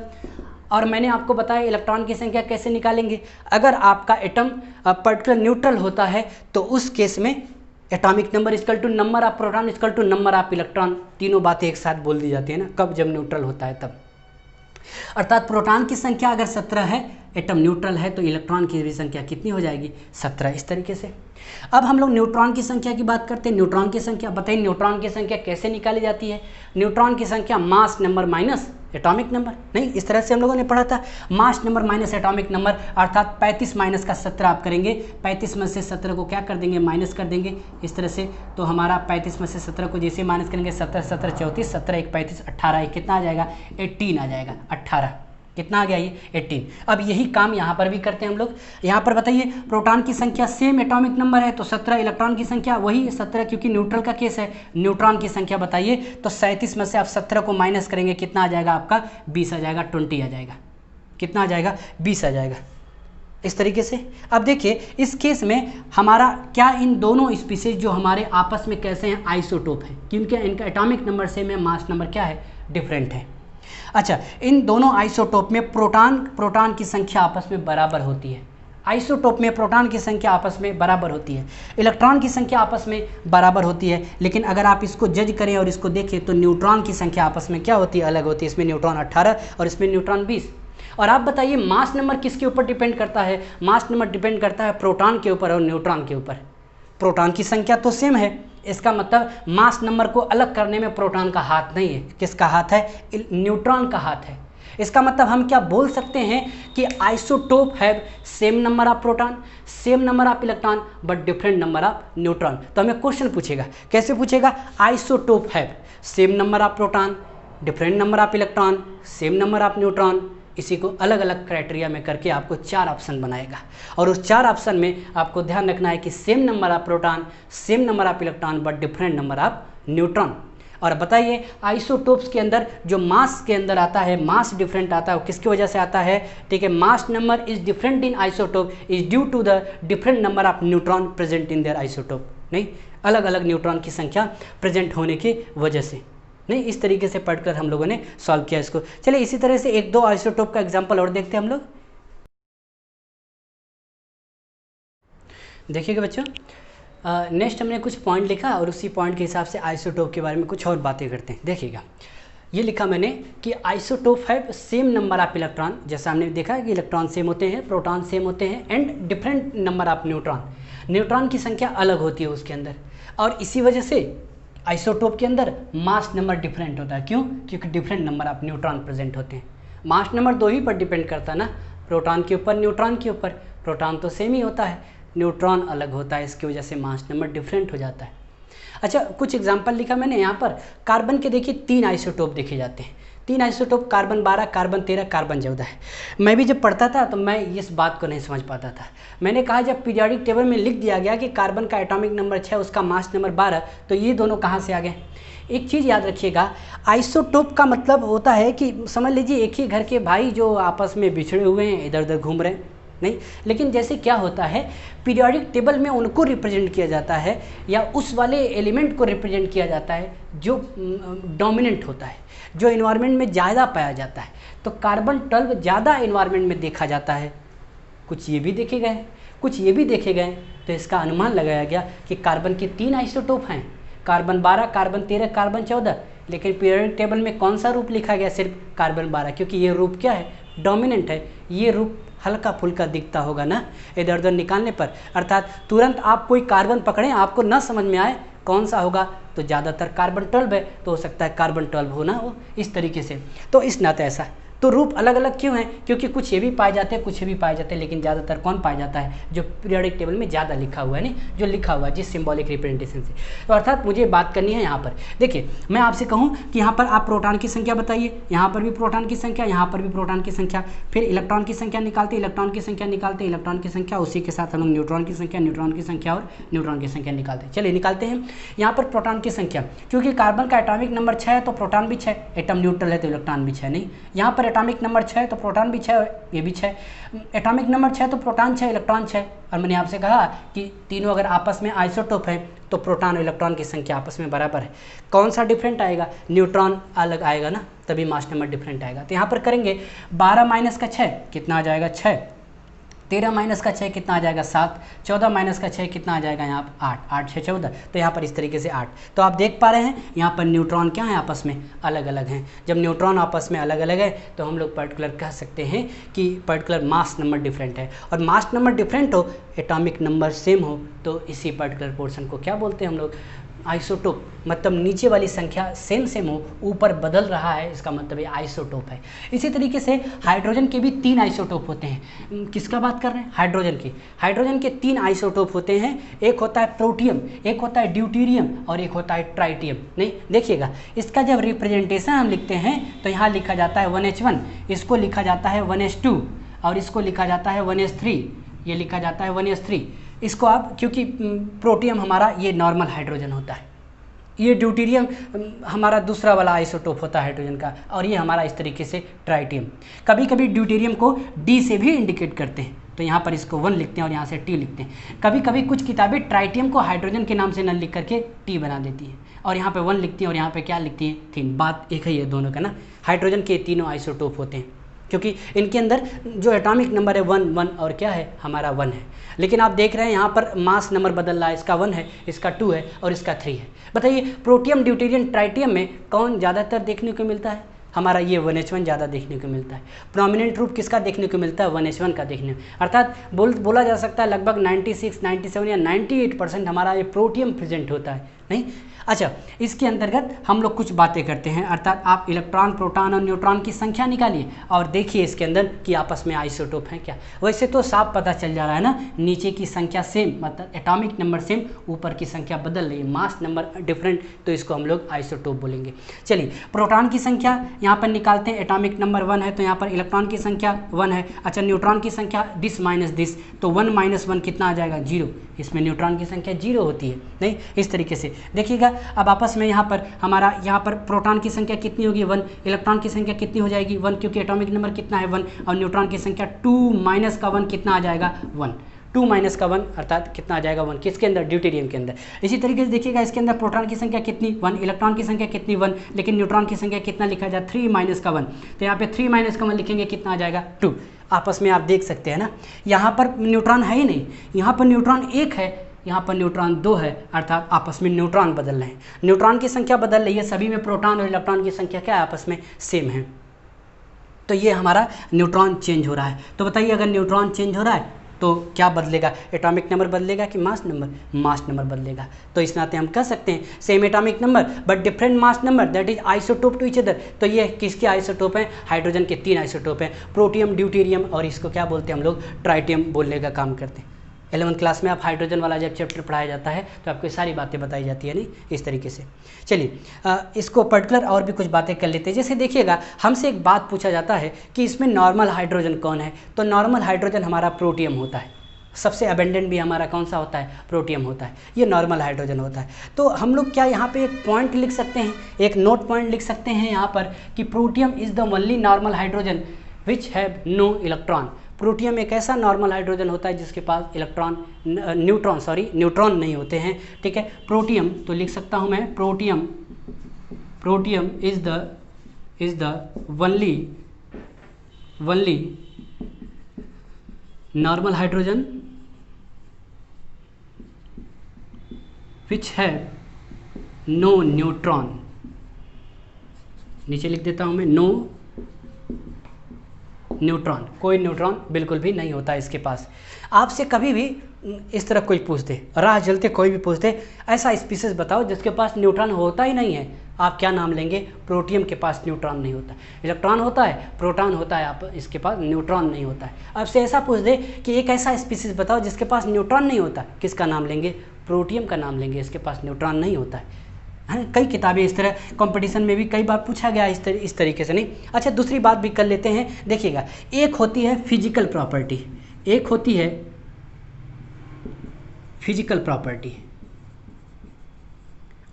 S1: और मैंने आपको बताया इलेक्ट्रॉन की संख्या कैसे निकालेंगे, अगर आपका एटम पर्टिकुलर न्यूट्रल होता है तो उस केस में atomic number equal to number of proton equal to number of electron, तीनों बातें एक साथ बोल दी जाती है ना, कब, जब न्यूट्रल होता है तब। अर्थात प्रोटॉन की संख्या अगर 17 है, एटम न्यूट्रल है, तो इलेक्ट्रॉन की भी संख्या कितनी हो जाएगी, 17। इस तरीके से अब हम लोग न्यूट्रॉन की संख्या की बात करते हैं। न्यूट्रॉन की संख्या बताइए, न्यूट्रॉन की संख्या कैसे निकाली जाती है, न्यूट्रॉन की संख्या mass number minus atomic number नहीं, इस तरह से हम लोगों ने पढ़ा था। Mass number minus atomic number, अर्थात 35 माइनस का 17 आप करेंगे, 35 में से 17 को क्या कर देंगे, माइनस कर देंगे इस तरह से। तो हमारा 35 में से 17 को जैसे माइनस करेंगे, 17 17 34, 17 1 35, 18 एक कितना आ जाएगा, 18 आ जाएगा। 18 कितना आ गया, ये 18। अब यही काम यहाँ पर भी करते हैं हम लोग। यहाँ पर बताइए, प्रोटॉन की संख्या सेम एटॉमिक नंबर है तो 17, इलेक्ट्रॉन की संख्या वही 17 क्योंकि न्यूट्रल का केस है। न्यूट्रॉन की संख्या बताइए, तो 37 में से आप 17 को माइनस करेंगे, कितना आ जाएगा आपका, 20 आ जाएगा, 20 आ जाएगा। कितना आ जाएगा, 20 आ जाएगा। इस तरीके से अब देखिए, इस केस में हमारा क्या इन दोनों स्पीसीज जो हमारे आपस में कैसे हैं, आइसोटोप हैं, क्योंकि इनका एटॉमिक नंबर सेम है, मास नंबर क्या है, डिफरेंट है। अच्छा, इन दोनों आइसोटोप में प्रोटॉन की संख्या आपस में बराबर होती है। आइसोटोप में प्रोटॉन की संख्या आपस में बराबर होती है, इलेक्ट्रॉन की संख्या आपस में बराबर होती है। लेकिन अगर आप इसको जज करें और इसको देखें तो न्यूट्रॉन की संख्या आपस में क्या होती है, अलग होती है। इसमें न्यूट्रॉन 18 और इसमें न्यूट्रॉन 20। और आप बताइए, मास नंबर किसके ऊपर डिपेंड करता है, मास नंबर डिपेंड करता है प्रोटॉन के ऊपर और न्यूट्रॉन के ऊपर। प्रोटॉन की संख्या तो सेम है, इसका मतलब मास नंबर को अलग करने में प्रोटॉन का हाथ नहीं है। किसका हाथ है, न्यूट्रॉन का हाथ है। इसका मतलब हम क्या बोल सकते हैं कि isotope have same number of proton, same number of electron but different number of neutron. तो हमें क्वेश्चन पूछेगा, कैसे पूछेगा, isotope have same number of proton, different number of electron, same number of neutron. इसी को अलग अलग क्राइटेरिया में करके आपको 4 ऑप्शन बनाएगा और उस 4 ऑप्शन में आपको ध्यान रखना है कि same number of proton, same number of electron but different number of neutron. और बताइए, आइसोटोप्स के अंदर जो मास के अंदर आता है, मास डिफरेंट आता है, वो किसकी वजह से आता है, ठीक है, mass number is different in isotope is due to the different number of neutron present in their isotope. नहीं, अलग अलग न्यूट्रॉन की संख्या प्रेजेंट होने की वजह से। नहीं, इस तरीके से पढ़कर हम लोगों ने सॉल्व किया इसको। चलिए इसी तरह से 1-2 आइसोटोप का एग्जांपल और देखते हैं हम लोग। देखिएगा बच्चों, नेक्स्ट हमने कुछ पॉइंट लिखा और उसी पॉइंट के हिसाब से आइसोटोप के बारे में कुछ और बातें करते हैं। देखिएगा, ये लिखा मैंने कि आइसोटोप है सेम नंबर ऑफ इलेक्ट्रॉन, जैसा हमने देखा कि इलेक्ट्रॉन सेम होते हैं, प्रोटॉन सेम होते हैं, and different number of neutron, neutron की संख्या अलग होती है उसके अंदर। और इसी वजह से आइसोटोप के अंदर मास नंबर डिफरेंट होता है। क्यों, क्योंकि different number of neutron present होते हैं। मास नंबर 2 ही पर डिपेंड करता है ना, प्रोटॉन के ऊपर, न्यूट्रॉन के ऊपर। प्रोटॉन तो सेम ही होता है, न्यूट्रॉन अलग होता है, इसकी वजह से मास नंबर डिफरेंट हो जाता है। अच्छा, कुछ एग्जांपल लिखा मैंने यहाँ पर। कार्बन के देखिए 3 आइसोटोप देखे जाते हैं, 3 आइसोटोप, कार्बन 12, कार्बन 13, कार्बन 14 है। मैं भी जब पढ़ता था तो मैं इस बात को नहीं समझ पाता था। मैंने कहा जब पीरियोडिक टेबल में लिख दिया गया कि कार्बन का एटॉमिक नंबर 6, उसका मास नंबर 12, तो ये दोनों कहाँ से आ गए। एक चीज़ याद रखिएगा, आइसोटोप का मतलब होता है कि समझ लीजिए एक ही घर के भाई जो आपस में बिछड़े हुए हैं, इधर उधर घूम रहे हैं। नहीं, लेकिन जैसे क्या होता है, पीरियोडिक टेबल में उनको रिप्रेजेंट किया जाता है या उस वाले एलिमेंट को रिप्रेजेंट किया जाता है जो डोमिनेंट होता है, जो इन्वायरमेंट में ज़्यादा पाया जाता है। तो कार्बन 12 ज़्यादा इन्वायरमेंट में देखा जाता है। कुछ ये भी देखे गए, कुछ ये भी देखे गए, तो इसका अनुमान लगाया गया कि कार्बन के 3 आइसोटोप हैं, कार्बन 12, कार्बन 13, कार्बन 14। लेकिन पीरियोडिक टेबल में कौन सा रूप लिखा गया, सिर्फ कार्बन 12, क्योंकि ये रूप क्या है, डोमिनेंट है। ये रूप हल्का फुल्का दिखता होगा ना इधर उधर निकालने पर, अर्थात तुरंत आप कोई कार्बन पकड़ें, आपको ना समझ में आए कौन सा होगा, तो ज़्यादातर कार्बन 12 है, तो हो सकता है कार्बन 12 होना हो, इस तरीके से। तो इस नाते ऐसा तो रूप अलग अलग क्यों हैं, क्योंकि कुछ ये भी पाए जाते हैं, कुछ ये भी पाए जाते हैं, लेकिन ज़्यादातर कौन पाया जाता है, जो पीरियोडिक टेबल में ज़्यादा लिखा हुआ है, नहीं जो लिखा हुआ है जिस सिंबॉलिक रिप्रेजेंटेशन से। तो अर्थात मुझे बात करनी है यहाँ पर। देखिए, मैं आपसे कहूँ कि यहाँ पर आप प्रोटॉन की संख्या बताइए, यहाँ पर भी प्रोटॉन की संख्या, यहाँ पर भी प्रोटॉन की संख्या, फिर इलेक्ट्रॉन की संख्या निकालते, इलेक्ट्रॉन की संख्या निकालते, इलेक्ट्रॉन की संख्या, उसी के साथ हम लोग न्यूट्रॉन की संख्या, न्यूट्रॉन की संख्या और न्यूट्रॉन की संख्या निकालते हैं। चलिए निकालते हैं। यहाँ पर प्रोटॉन की संख्या, क्योंकि कार्बन का एटॉमिक नंबर 6 है तो प्रोटॉन भी 6, एटम न्यूट्रल है तो इलेक्ट्रॉन भी 6। नहीं, यहाँ पर एटॉमिक नंबर 6 तो प्रोटॉन भी 6, ये भी 6, एटॉमिक नंबर 6 तो प्रोटॉन 6, इलेक्ट्रॉन 6। और मैंने आपसे कहा कि तीनों अगर आपस में आइसोटोप है तो प्रोटॉन और इलेक्ट्रॉन की संख्या आपस में बराबर है। कौन सा डिफरेंट आएगा, न्यूट्रॉन अलग आएगा ना, तभी मास नंबर डिफरेंट आएगा। तो यहाँ पर करेंगे 12 माइनस का 6 कितना आ जाएगा, 6, 13 माइनस का 6 कितना आ जाएगा, 7, 14 माइनस का 6 कितना आ जाएगा, यहाँ पर 8, 8 6 14। तो यहाँ पर इस तरीके से 8। तो आप देख पा रहे हैं यहाँ पर न्यूट्रॉन क्या है, आपस में अलग अलग हैं। जब न्यूट्रॉन आपस में अलग अलग है तो हम लोग पर्टिकुलर कह सकते हैं कि पर्टिकुलर मास नंबर डिफरेंट है। और मास नंबर डिफरेंट हो, एटॉमिक नंबर सेम हो, तो इसी पर्टिकुलर पोर्शन को क्या बोलते हैं हम लोग, आइसोटोप मतलब नीचे वाली संख्या सेम सेम हो, ऊपर बदल रहा है, इसका मतलब ये आइसोटोप है। इसी तरीके से हाइड्रोजन के भी 3 आइसोटोप होते हैं। किसका बात कर रहे हैं? हाइड्रोजन की। हाइड्रोजन के 3 आइसोटोप होते हैं, एक होता है प्रोटियम, एक होता है ड्यूटेरियम और एक होता है ट्राइटियम। नहीं, देखिएगा इसका जब रिप्रेजेंटेशन हम लिखते हैं तो यहाँ लिखा जाता है 1H1, इसको लिखा जाता है 1H2 और इसको लिखा जाता है 1H3, ये लिखा जाता है 1H3। इसको आप, क्योंकि प्रोटियम हमारा ये नॉर्मल हाइड्रोजन होता है, ये ड्यूटेरियम हमारा दूसरा वाला आइसोटोप होता है हाइड्रोजन का, और ये हमारा इस तरीके से ट्राइटियम। कभी कभी ड्यूटेरियम को डी से भी इंडिकेट करते हैं, तो यहाँ पर इसको 1 लिखते हैं और यहाँ से टी लिखते हैं। कभी कभी कुछ किताबें ट्राइटियम को हाइड्रोजन के नाम से न लिख करके टी बना देती हैं और यहाँ पे 1 लिखती हैं और यहाँ पे क्या लिखती हैं? 3। बात एक ही है दोनों का ना। हाइड्रोजन के तीनों आइसोटोप होते हैं क्योंकि इनके अंदर जो एटॉमिक नंबर है 1 1 और क्या है? हमारा 1 है। लेकिन आप देख रहे हैं यहाँ पर मास नंबर बदल रहा है, इसका 1 है, इसका 2 है और इसका 3 है। बताइए प्रोटियम, ड्यूटेरियम, ट्राइटियम में कौन ज़्यादातर देखने को मिलता है? हमारा ये 1H1 ज़्यादा देखने को मिलता है। प्रोमिनेंट रूप किसका देखने को मिलता है? 1H1 का देखने, अर्थात बोला जा सकता है लगभग 96, 97 या 98% हमारा ये प्रोटियम प्रेजेंट होता है। नहीं, अच्छा, इसके अंतर्गत हम लोग कुछ बातें करते हैं, अर्थात आप इलेक्ट्रॉन, प्रोटॉन और न्यूट्रॉन की संख्या निकालिए और देखिए इसके अंदर कि आपस में आइसोटोप हैं क्या। वैसे तो साफ पता चल जा रहा है ना, नीचे की संख्या सेम मतलब एटॉमिक नंबर सेम, ऊपर की संख्या बदल रही है, मास नंबर डिफरेंट, तो इसको हम लोग आइसोटोप बोलेंगे। चलिए प्रोटॉन की संख्या यहाँ पर निकालते हैं, एटॉमिक नंबर 1 है तो यहाँ पर इलेक्ट्रॉन की संख्या 1 है। अच्छा, न्यूट्रॉन की संख्या दिस माइनस दिस, तो 1 - 1 कितना आ जाएगा? 0। इसमें न्यूट्रॉन की संख्या 0 होती है। नहीं, इस तरीके से देखिएगा। अब आपस में यहाँ पर हमारा यहाँ पर प्रोटॉन की संख्या कितनी होगी? 1। इलेक्ट्रॉन की संख्या कितनी हो जाएगी? 1, क्योंकि एटॉमिक नंबर कितना है? 1। और न्यूट्रॉन की संख्या 2 - 1 कितना आ जाएगा? 1। 2 - 1 अर्थात कितना आ जाएगा? 1। किसके अंदर? ड्यूटेरियम के अंदर। इसी तरीके से देखिएगा इसके अंदर प्रोटॉन की संख्या कितनी? 1। इलेक्ट्रॉन की संख्या कितनी? 1। लेकिन न्यूट्रॉन की संख्या कितना लिखा जाए? 3 - 1। तो यहाँ पे 3 - 1 लिखेंगे, कितना आ जाएगा? 2। आपस में आप देख सकते हैं ना, यहाँ पर न्यूट्रॉन है ही नहीं, यहाँ पर न्यूट्रॉन 1 है, यहाँ पर न्यूट्रॉन 2 है, अर्थात आपस में न्यूट्रॉन बदल रहे हैं। न्यूट्रॉन की संख्या बदल रही है, सभी में प्रोटॉन और इलेक्ट्रॉन की संख्या क्या है? आपस में सेम है। तो ये हमारा न्यूट्रॉन चेंज हो रहा है। तो बताइए अगर न्यूट्रॉन चेंज हो रहा है तो क्या बदलेगा? एटॉमिक नंबर बदलेगा कि मास नंबर? मास नंबर बदलेगा। तो इस नाते हम कह सकते हैं same atomic number but different mass number, that is isotope to each other. तो ये किसके आइसोटोप हैं? हाइड्रोजन के 3 आइसोटोप हैं, प्रोटियम, ड्यूटेरियम और इसको क्या बोलते हैं हम लोग? ट्राइटियम बोलने का काम करते हैं। 11th क्लास में आप हाइड्रोजन वाला जब चैप्टर पढ़ाया जाता है तो आपको सारी बातें बताई जाती है, नहीं इस तरीके से। चलिए इसको पर्टिकुलर और भी कुछ बातें कर लेते हैं। जैसे देखिएगा हमसे एक बात पूछा जाता है कि इसमें नॉर्मल हाइड्रोजन कौन है? तो नॉर्मल हाइड्रोजन हमारा प्रोटियम होता है। सबसे अबेंडेंट भी हमारा कौन सा होता है? प्रोटियम होता है। ये नॉर्मल हाइड्रोजन होता है। तो हम लोग क्या यहाँ पे एक पॉइंट लिख सकते हैं, एक नोट पॉइंट लिख सकते हैं यहाँ पर कि protium is the only normal hydrogen which have no electron. Protium एक ऐसा नॉर्मल हाइड्रोजन होता है जिसके पास न्यूट्रॉन नहीं होते हैं। ठीक है, प्रोटियम तो लिख सकता हूँ मैं, protium is the only normal hydrogen विच है नो न्यूट्रॉन। नीचे लिख देता हूँ मैं, नो न्यूट्रॉन, कोई न्यूट्रॉन बिल्कुल भी नहीं होता इसके पास। आपसे कभी भी इस तरह कोई पूछ दे, राह चलते कोई भी पूछ दे ऐसा स्पीसीज बताओ जिसके पास न्यूट्रॉन होता ही नहीं है, आप क्या नाम लेंगे? प्रोटियम के पास न्यूट्रॉन नहीं होता। इलेक्ट्रॉन होता है, प्रोटॉन होता है, आप इसके पास न्यूट्रॉन नहीं होता है। आपसे ऐसा पूछ दे कि एक ऐसा स्पीसीज बताओ जिसके पास न्यूट्रॉन नहीं होता, किसका नाम लेंगे? प्रोटियम का नाम लेंगे, इसके पास न्यूट्रॉन नहीं होता है। कई किताबें इस तरह कंपटीशन में भी कई बार पूछा गया इस तरीके से, नहीं। अच्छा, दूसरी बात भी कर लेते हैं। देखिएगा एक होती है फिजिकल प्रॉपर्टी, एक होती है फिजिकल प्रॉपर्टी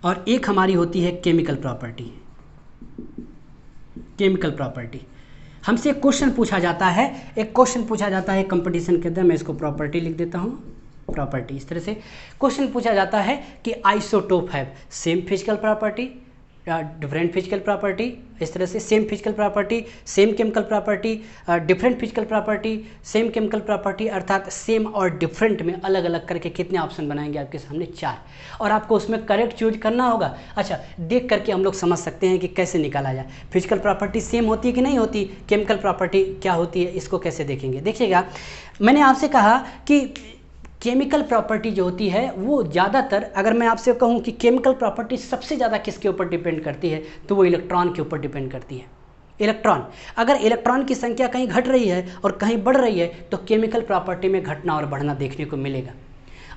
S1: और एक हमारी होती है केमिकल प्रॉपर्टी। केमिकल प्रॉपर्टी हमसे एक क्वेश्चन पूछा जाता है, कंपटीशन के अंदर, मैं इसको प्रॉपर्टी लिख देता हूँ, प्रॉपर्टी। इस तरह से क्वेश्चन पूछा जाता है कि आइसोटोप है same physical property, different physical property, इस तरह से same physical property, same chemical property, different physical property, same chemical property, अर्थात सेम और डिफरेंट में अलग अलग करके कितने ऑप्शन बनाएंगे आपके सामने? 4, और आपको उसमें करेक्ट चूज करना होगा। अच्छा, देख करके हम लोग समझ सकते हैं कि कैसे निकाला जाए। फिजिकल प्रॉपर्टी सेम होती है कि नहीं होती, केमिकल प्रॉपर्टी क्या होती है, इसको कैसे देखेंगे? देखिएगा मैंने आपसे कहा कि केमिकल प्रॉपर्टी जो होती है वो ज़्यादातर, अगर मैं आपसे कहूँ कि केमिकल प्रॉपर्टी सबसे ज़्यादा किसके ऊपर डिपेंड करती है, तो वो इलेक्ट्रॉन के ऊपर डिपेंड करती है। इलेक्ट्रॉन, अगर इलेक्ट्रॉन की संख्या कहीं घट रही है और कहीं बढ़ रही है तो केमिकल प्रॉपर्टी में घटना और बढ़ना देखने को मिलेगा।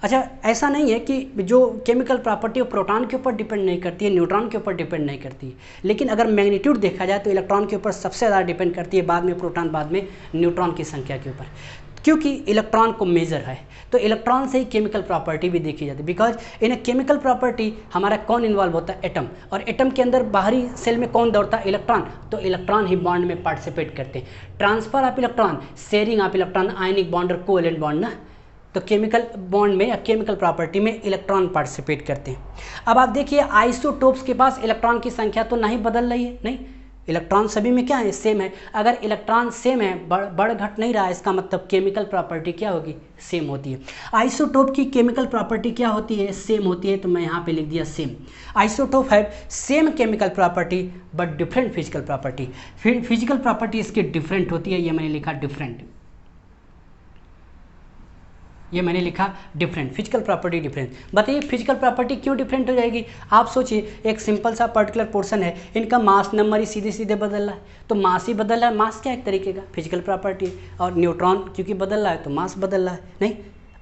S1: अच्छा, ऐसा नहीं है कि जो केमिकल प्रॉपर्टी वो प्रोटॉन के ऊपर डिपेंड नहीं करती है, न्यूट्रॉन के ऊपर डिपेंड नहीं करती है, लेकिन अगर मैग्नीट्यूड देखा जाए तो इलेक्ट्रॉन के ऊपर सबसे ज़्यादा डिपेंड करती है, बाद में प्रोटॉन, बाद में न्यूट्रॉन की संख्या के ऊपर, क्योंकि इलेक्ट्रॉन को मेजर है तो इलेक्ट्रॉन से ही केमिकल प्रॉपर्टी भी देखी जाती है। Because in a chemical property हमारा कौन इन्वॉल्व होता है, एटम, और एटम के अंदर बाहरी सेल में कौन दौड़ता है, इलेक्ट्रॉन, तो इलेक्ट्रॉन ही बॉन्ड में पार्टिसिपेट करते हैं। Transfer of electron, sharing of electron, ionic bond और कोवेलेंट बॉन्ड ना, तो केमिकल बॉन्ड में या केमिकल प्रॉपर्टी में इलेक्ट्रॉन पार्टिसिपेट करते हैं। अब आप देखिए आइसोटोप्स के पास इलेक्ट्रॉन की संख्या तो नहीं बदल रही है, नहीं, इलेक्ट्रॉन सभी में क्या है, सेम है। अगर इलेक्ट्रॉन सेम है, बढ़ घट नहीं रहा है, इसका मतलब केमिकल प्रॉपर्टी क्या होगी, सेम होती है। आइसोटोप की केमिकल प्रॉपर्टी क्या होती है, सेम होती है, तो मैं यहाँ पे लिख दिया सेम। आइसोटोप है same chemical property but different physical property, physical property इसकी डिफरेंट होती है, ये मैंने लिखा डिफरेंट, ये मैंने लिखा डिफरेंट, फिजिकल प्रॉपर्टी डिफरेंट। बताइए फिजिकल प्रॉपर्टी क्यों डिफरेंट हो जाएगी। आप सोचिए एक सिंपल सा पर्टिकुलर पोर्शन है, इनका मास नंबर ही सीधे सीधे बदल रहा है, तो मास ही बदल रहा है, मास क्या एक तरीके का फिजिकल प्रॉपर्टी है, और न्यूट्रॉन क्योंकि बदल रहा है तो मास बदल रहा है, नहीं।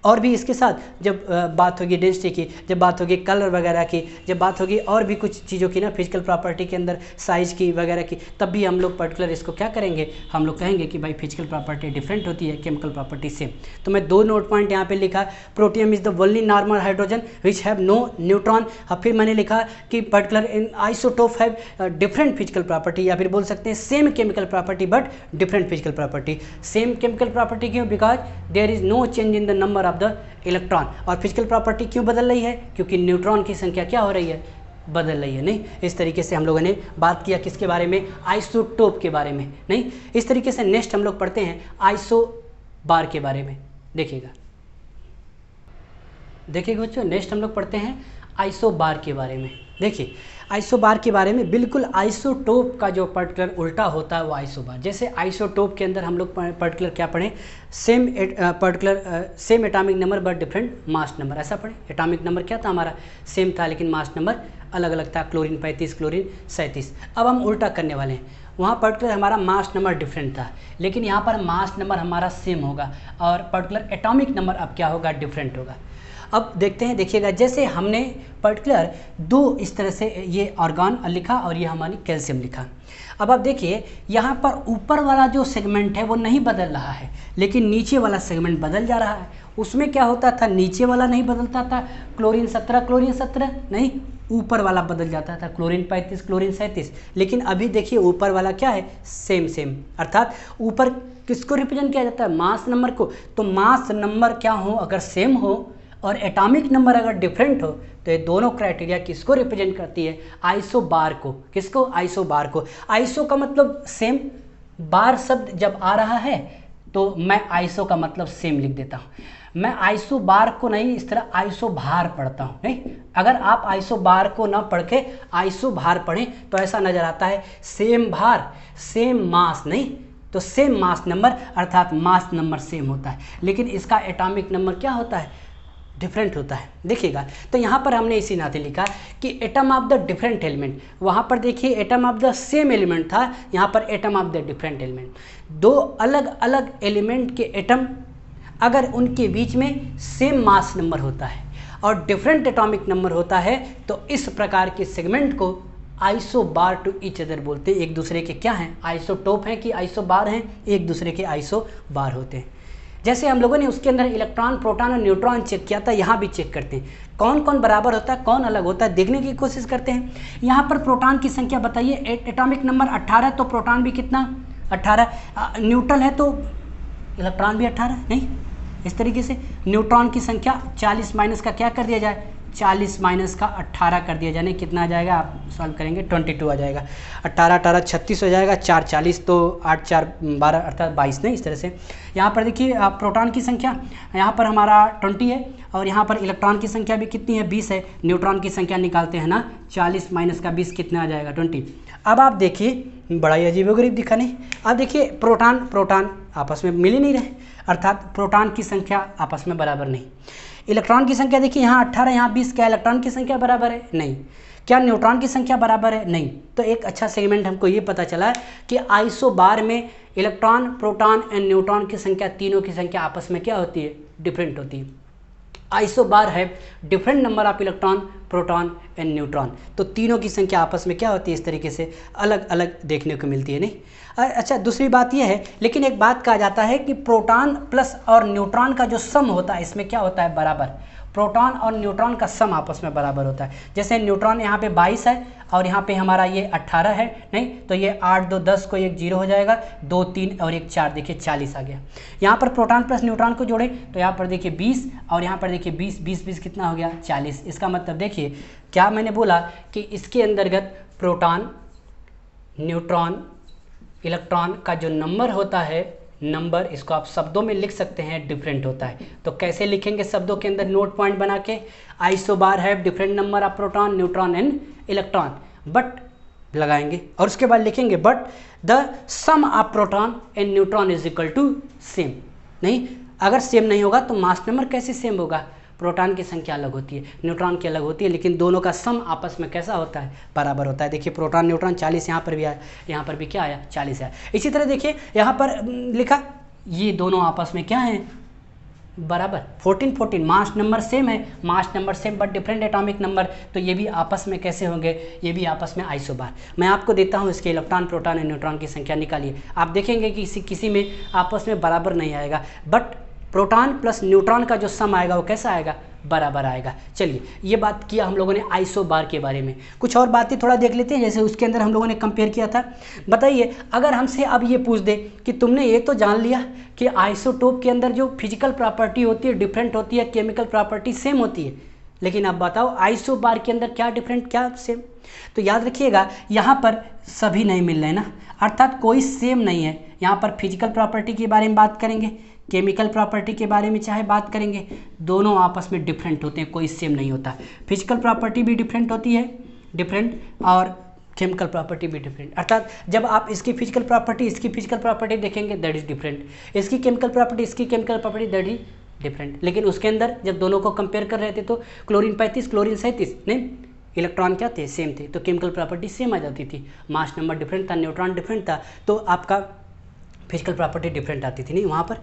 S1: और भी इसके साथ जब बात होगी डेंसिटी की, जब बात होगी कलर वगैरह की, जब बात होगी और भी कुछ चीज़ों की ना फिजिकल प्रॉपर्टी के अंदर साइज़ की वगैरह की, तब भी हम लोग पर्टिकुलर इसको क्या करेंगे, हम लोग कहेंगे कि भाई फिजिकल प्रॉपर्टी डिफरेंट होती है केमिकल प्रॉपर्टी से। तो मैं 2 नोट पॉइंट यहाँ पे लिखा, protium is the only normal hydrogen which have no neutron. अब फिर मैंने लिखा कि particular in isotope have different physical property, या फिर बोल सकते हैं same chemical property but different physical property. Same chemical property क्यों, because there is no change in the number the electron. और फिजिकल प्रॉपर्टी क्यों बदल रही है, क्योंकि न्यूट्रॉन की संख्या क्या हो रही है, बदल रही है, नहीं। इस तरीके से हम लोगों ने बात किया किसके बारे में, आइसोटोप के बारे में, नहीं। इस तरीके से नेक्स्ट हम लोग पढ़ते हैं आइसोबार के बारे में। देखिएगा बच्चों, नेक्स्ट हम लोग पढ़ते हैं आइसोबार के बारे में। देखिए आइसोबार के बारे में, बिल्कुल आइसोटोप का जो पर्टिकुलर उल्टा होता है वो आइसोबार। जैसे आइसोटोप के अंदर हम लोग पर्टिकुलर क्या पढ़ें, same atomic number but different mass number, ऐसा पढ़ें। एटॉमिक नंबर क्या था हमारा, सेम था, लेकिन मास नंबर अलग अलग था, क्लोरीन 35, क्लोरीन 37। अब हम उल्टा करने वाले हैं, वहाँ पर्टिकुलर हमारा मास नंबर डिफरेंट था, लेकिन यहाँ पर मास नंबर हमारा सेम होगा, और पर्टिकुलर एटॉमिक नंबर अब क्या होगा, डिफरेंट होगा। अब देखते हैं, देखिएगा, जैसे हमने पर्टिकुलर 2 इस तरह से ये ऑर्गन लिखा और ये हमारी कैल्शियम लिखा। अब आप देखिए यहाँ पर ऊपर वाला जो सेगमेंट है वो नहीं बदल रहा है, लेकिन नीचे वाला सेगमेंट बदल जा रहा है। उसमें क्या होता था, नीचे वाला नहीं बदलता था, क्लोरीन 17 नहीं, ऊपर वाला बदल जाता था, क्लोरीन 35, क्लोरीन 37। लेकिन अभी देखिए ऊपर वाला क्या है, सेम, अर्थात ऊपर किसको रिप्रेजेंट किया जाता है, मास नंबर को। तो मास नंबर क्या हो, अगर सेम हो और एटॉमिक नंबर अगर डिफरेंट हो, तो ये दोनों क्राइटेरिया किसको रिप्रेजेंट करती है, आइसोबार को। किसको, आइसोबार को। आइसो का मतलब सेम, बार शब्द जब आ रहा है तो मैं आइसो का मतलब सेम लिख देता हूँ। मैं आइसोबार को नहीं, इस तरह आइसोभार पढ़ता हूँ, नहीं। अगर आप आइसोबार को ना पढ़ के आइसोभार पढ़ें तो ऐसा नजर आता है सेम भार सेम मास, नहीं, तो सेम मास नंबर, अर्थात मास नंबर सेम होता है, लेकिन इसका एटॉमिक नंबर क्या होता है, डिफरेंट होता है। देखिएगा, तो यहाँ पर हमने इसी नाते लिखा कि atom of the different element, वहाँ पर देखिए atom of the same element था, यहाँ पर atom of the different element. 2 अलग अलग एलिमेंट के एटम अगर उनके बीच में सेम मास नंबर होता है और डिफरेंट एटॉमिक नंबर होता है, तो इस प्रकार के सेगमेंट को आइसोबार टू ईच अदर बोलते हैं। एक दूसरे के क्या हैं, आइसोटोप हैं कि आइसोबार हैं, एक दूसरे के आइसोबार होते हैं। जैसे हम लोगों ने उसके अंदर इलेक्ट्रॉन, प्रोटॉन और न्यूट्रॉन चेक किया था, यहाँ भी चेक करते हैं कौन कौन बराबर होता है, कौन अलग होता है, देखने की कोशिश करते हैं। यहाँ पर प्रोटॉन की संख्या बताइए, एटॉमिक नंबर 18, तो प्रोटॉन भी कितना, 18। न्यूट्रल है तो इलेक्ट्रॉन भी 18, नहीं। इस तरीके से न्यूट्रॉन की संख्या 40 माइनस का क्या कर दिया जाए, 40 माइनस का 18 कर दिया जाए, कितना आ जाएगा, आप सॉल्व करेंगे 22 आ जाएगा। 18 18 36 हो जाएगा, 4 40, तो 8 4 12 अर्थात 22, नहीं। इस तरह से यहाँ पर देखिए प्रोटॉन की संख्या यहाँ पर हमारा 20 है, और यहाँ पर इलेक्ट्रॉन की संख्या भी कितनी है, 20 है। न्यूट्रॉन की संख्या निकालते हैं ना, 40 माइनस का 20 कितना आ जाएगा, 20। अब आप देखिए, बड़ा ही अजीबोगरीब दिखा नहीं। अब देखिए प्रोटॉन आपस में मिल ही नहीं रहे, अर्थात प्रोटॉन की संख्या आपस में बराबर नहीं। इलेक्ट्रॉन की संख्या देखिए यहाँ 18 यहाँ 20, क्या इलेक्ट्रॉन की संख्या बराबर है? नहीं। क्या न्यूट्रॉन की संख्या बराबर है? नहीं। तो एक अच्छा सेगमेंट हमको ये पता चला है कि आइसोबार में इलेक्ट्रॉन, प्रोटॉन एंड न्यूट्रॉन की संख्या, तीनों की संख्या आपस में क्या होती है? डिफरेंट होती है। आइसोबार है different number of electron, proton and neutron, तो तीनों की संख्या आपस में क्या होती है? इस तरीके से अलग अलग देखने को मिलती है, नहीं? अच्छा, दूसरी बात यह है, लेकिन एक बात कहा जाता है कि प्रोटॉन प्लस और न्यूट्रॉन का जो सम होता है इसमें क्या होता है? बराबर। प्रोटॉन और न्यूट्रॉन का सम आपस में बराबर होता है। जैसे न्यूट्रॉन यहाँ पे 22 है और यहाँ पे हमारा ये 18 है, नहीं तो ये 8 2 10 को एक 0 हो जाएगा, 2 3 और एक 4, देखिए 40 आ गया। यहाँ पर प्रोटॉन प्लस न्यूट्रॉन को जोड़े तो यहाँ पर देखिए 20 और यहाँ पर देखिए 20 20 20 कितना हो गया? 40। इसका मतलब देखिए क्या मैंने बोला कि इसके अंतर्गत प्रोटॉन, न्यूट्रॉन, इलेक्ट्रॉन का जो नंबर होता है, नंबर इसको आप शब्दों में लिख सकते हैं, डिफरेंट होता है। तो कैसे लिखेंगे शब्दों के अंदर नोट पॉइंट बना के? Isobar have different number of proton, neutron and electron, but लगाएंगे और उसके बाद लिखेंगे but the sum of proton and neutron is equal to same. नहीं, अगर सेम नहीं होगा तो मास नंबर कैसे सेम होगा? प्रोटॉन की संख्या अलग होती है, न्यूट्रॉन की अलग होती है, लेकिन दोनों का सम आपस में कैसा होता है? बराबर होता है। देखिए प्रोटॉन न्यूट्रॉन 40 यहाँ पर भी आया, यहाँ पर भी क्या आया? 40 आया। इसी तरह देखिए यहाँ पर लिखा, ये दोनों आपस में क्या है? बराबर। 14 14 मास नंबर सेम है, mass number same but different atomic number, तो ये भी आपस में कैसे होंगे? ये भी आपस में आइसोबार। मैं आपको देता हूँ इसके इलेक्ट्रॉन, प्रोटॉन और न्यूट्रॉन की संख्या निकालिए। आप देखेंगे कि किसी में आपस में बराबर नहीं आएगा, बट प्रोटॉन प्लस न्यूट्रॉन का जो सम आएगा वो कैसा आएगा? बराबर आएगा। चलिए, ये बात किया हम लोगों ने आइसोबार के बारे में। कुछ और बातें थोड़ा देख लेते हैं, जैसे उसके अंदर हम लोगों ने कंपेयर किया था। बताइए, अगर हमसे अब ये पूछ दे कि तुमने ये तो जान लिया कि आइसोटोप के अंदर जो फिजिकल प्रॉपर्टी होती है डिफरेंट होती है, केमिकल प्रॉपर्टी सेम होती है, लेकिन अब बताओ आइसोबार के अंदर क्या डिफरेंट क्या सेम? तो याद रखिएगा यहाँ पर सभी नहीं मिल रहे हैं ना, अर्थात कोई सेम नहीं है। यहाँ पर फिजिकल प्रॉपर्टी के बारे में बात करेंगे, केमिकल प्रॉपर्टी के बारे में चाहे बात करेंगे, दोनों आपस में डिफरेंट होते हैं, कोई सेम नहीं होता। फिजिकल प्रॉपर्टी भी डिफरेंट होती है, डिफरेंट, और केमिकल प्रॉपर्टी भी डिफरेंट। अर्थात जब आप इसकी फिजिकल प्रॉपर्टी इसकी फिजिकल प्रॉपर्टी देखेंगे दैट इज डिफरेंट, इसकी केमिकल प्रॉपर्टी इसकी chemical property that is different. लेकिन उसके अंदर जब दोनों को कंपेयर कर रहे थे तो क्लोरीन 35 क्लोरीन 37, नहीं इलेक्ट्रॉन क्या थे? सेम थे, तो केमिकल प्रॉपर्टी सेम आ जाती थी। मास नंबर डिफरेंट था, न्यूट्रॉन डिफरेंट था, तो आपका फिजिकल प्रॉपर्टी डिफरेंट आती थी, नहीं वहाँ पर।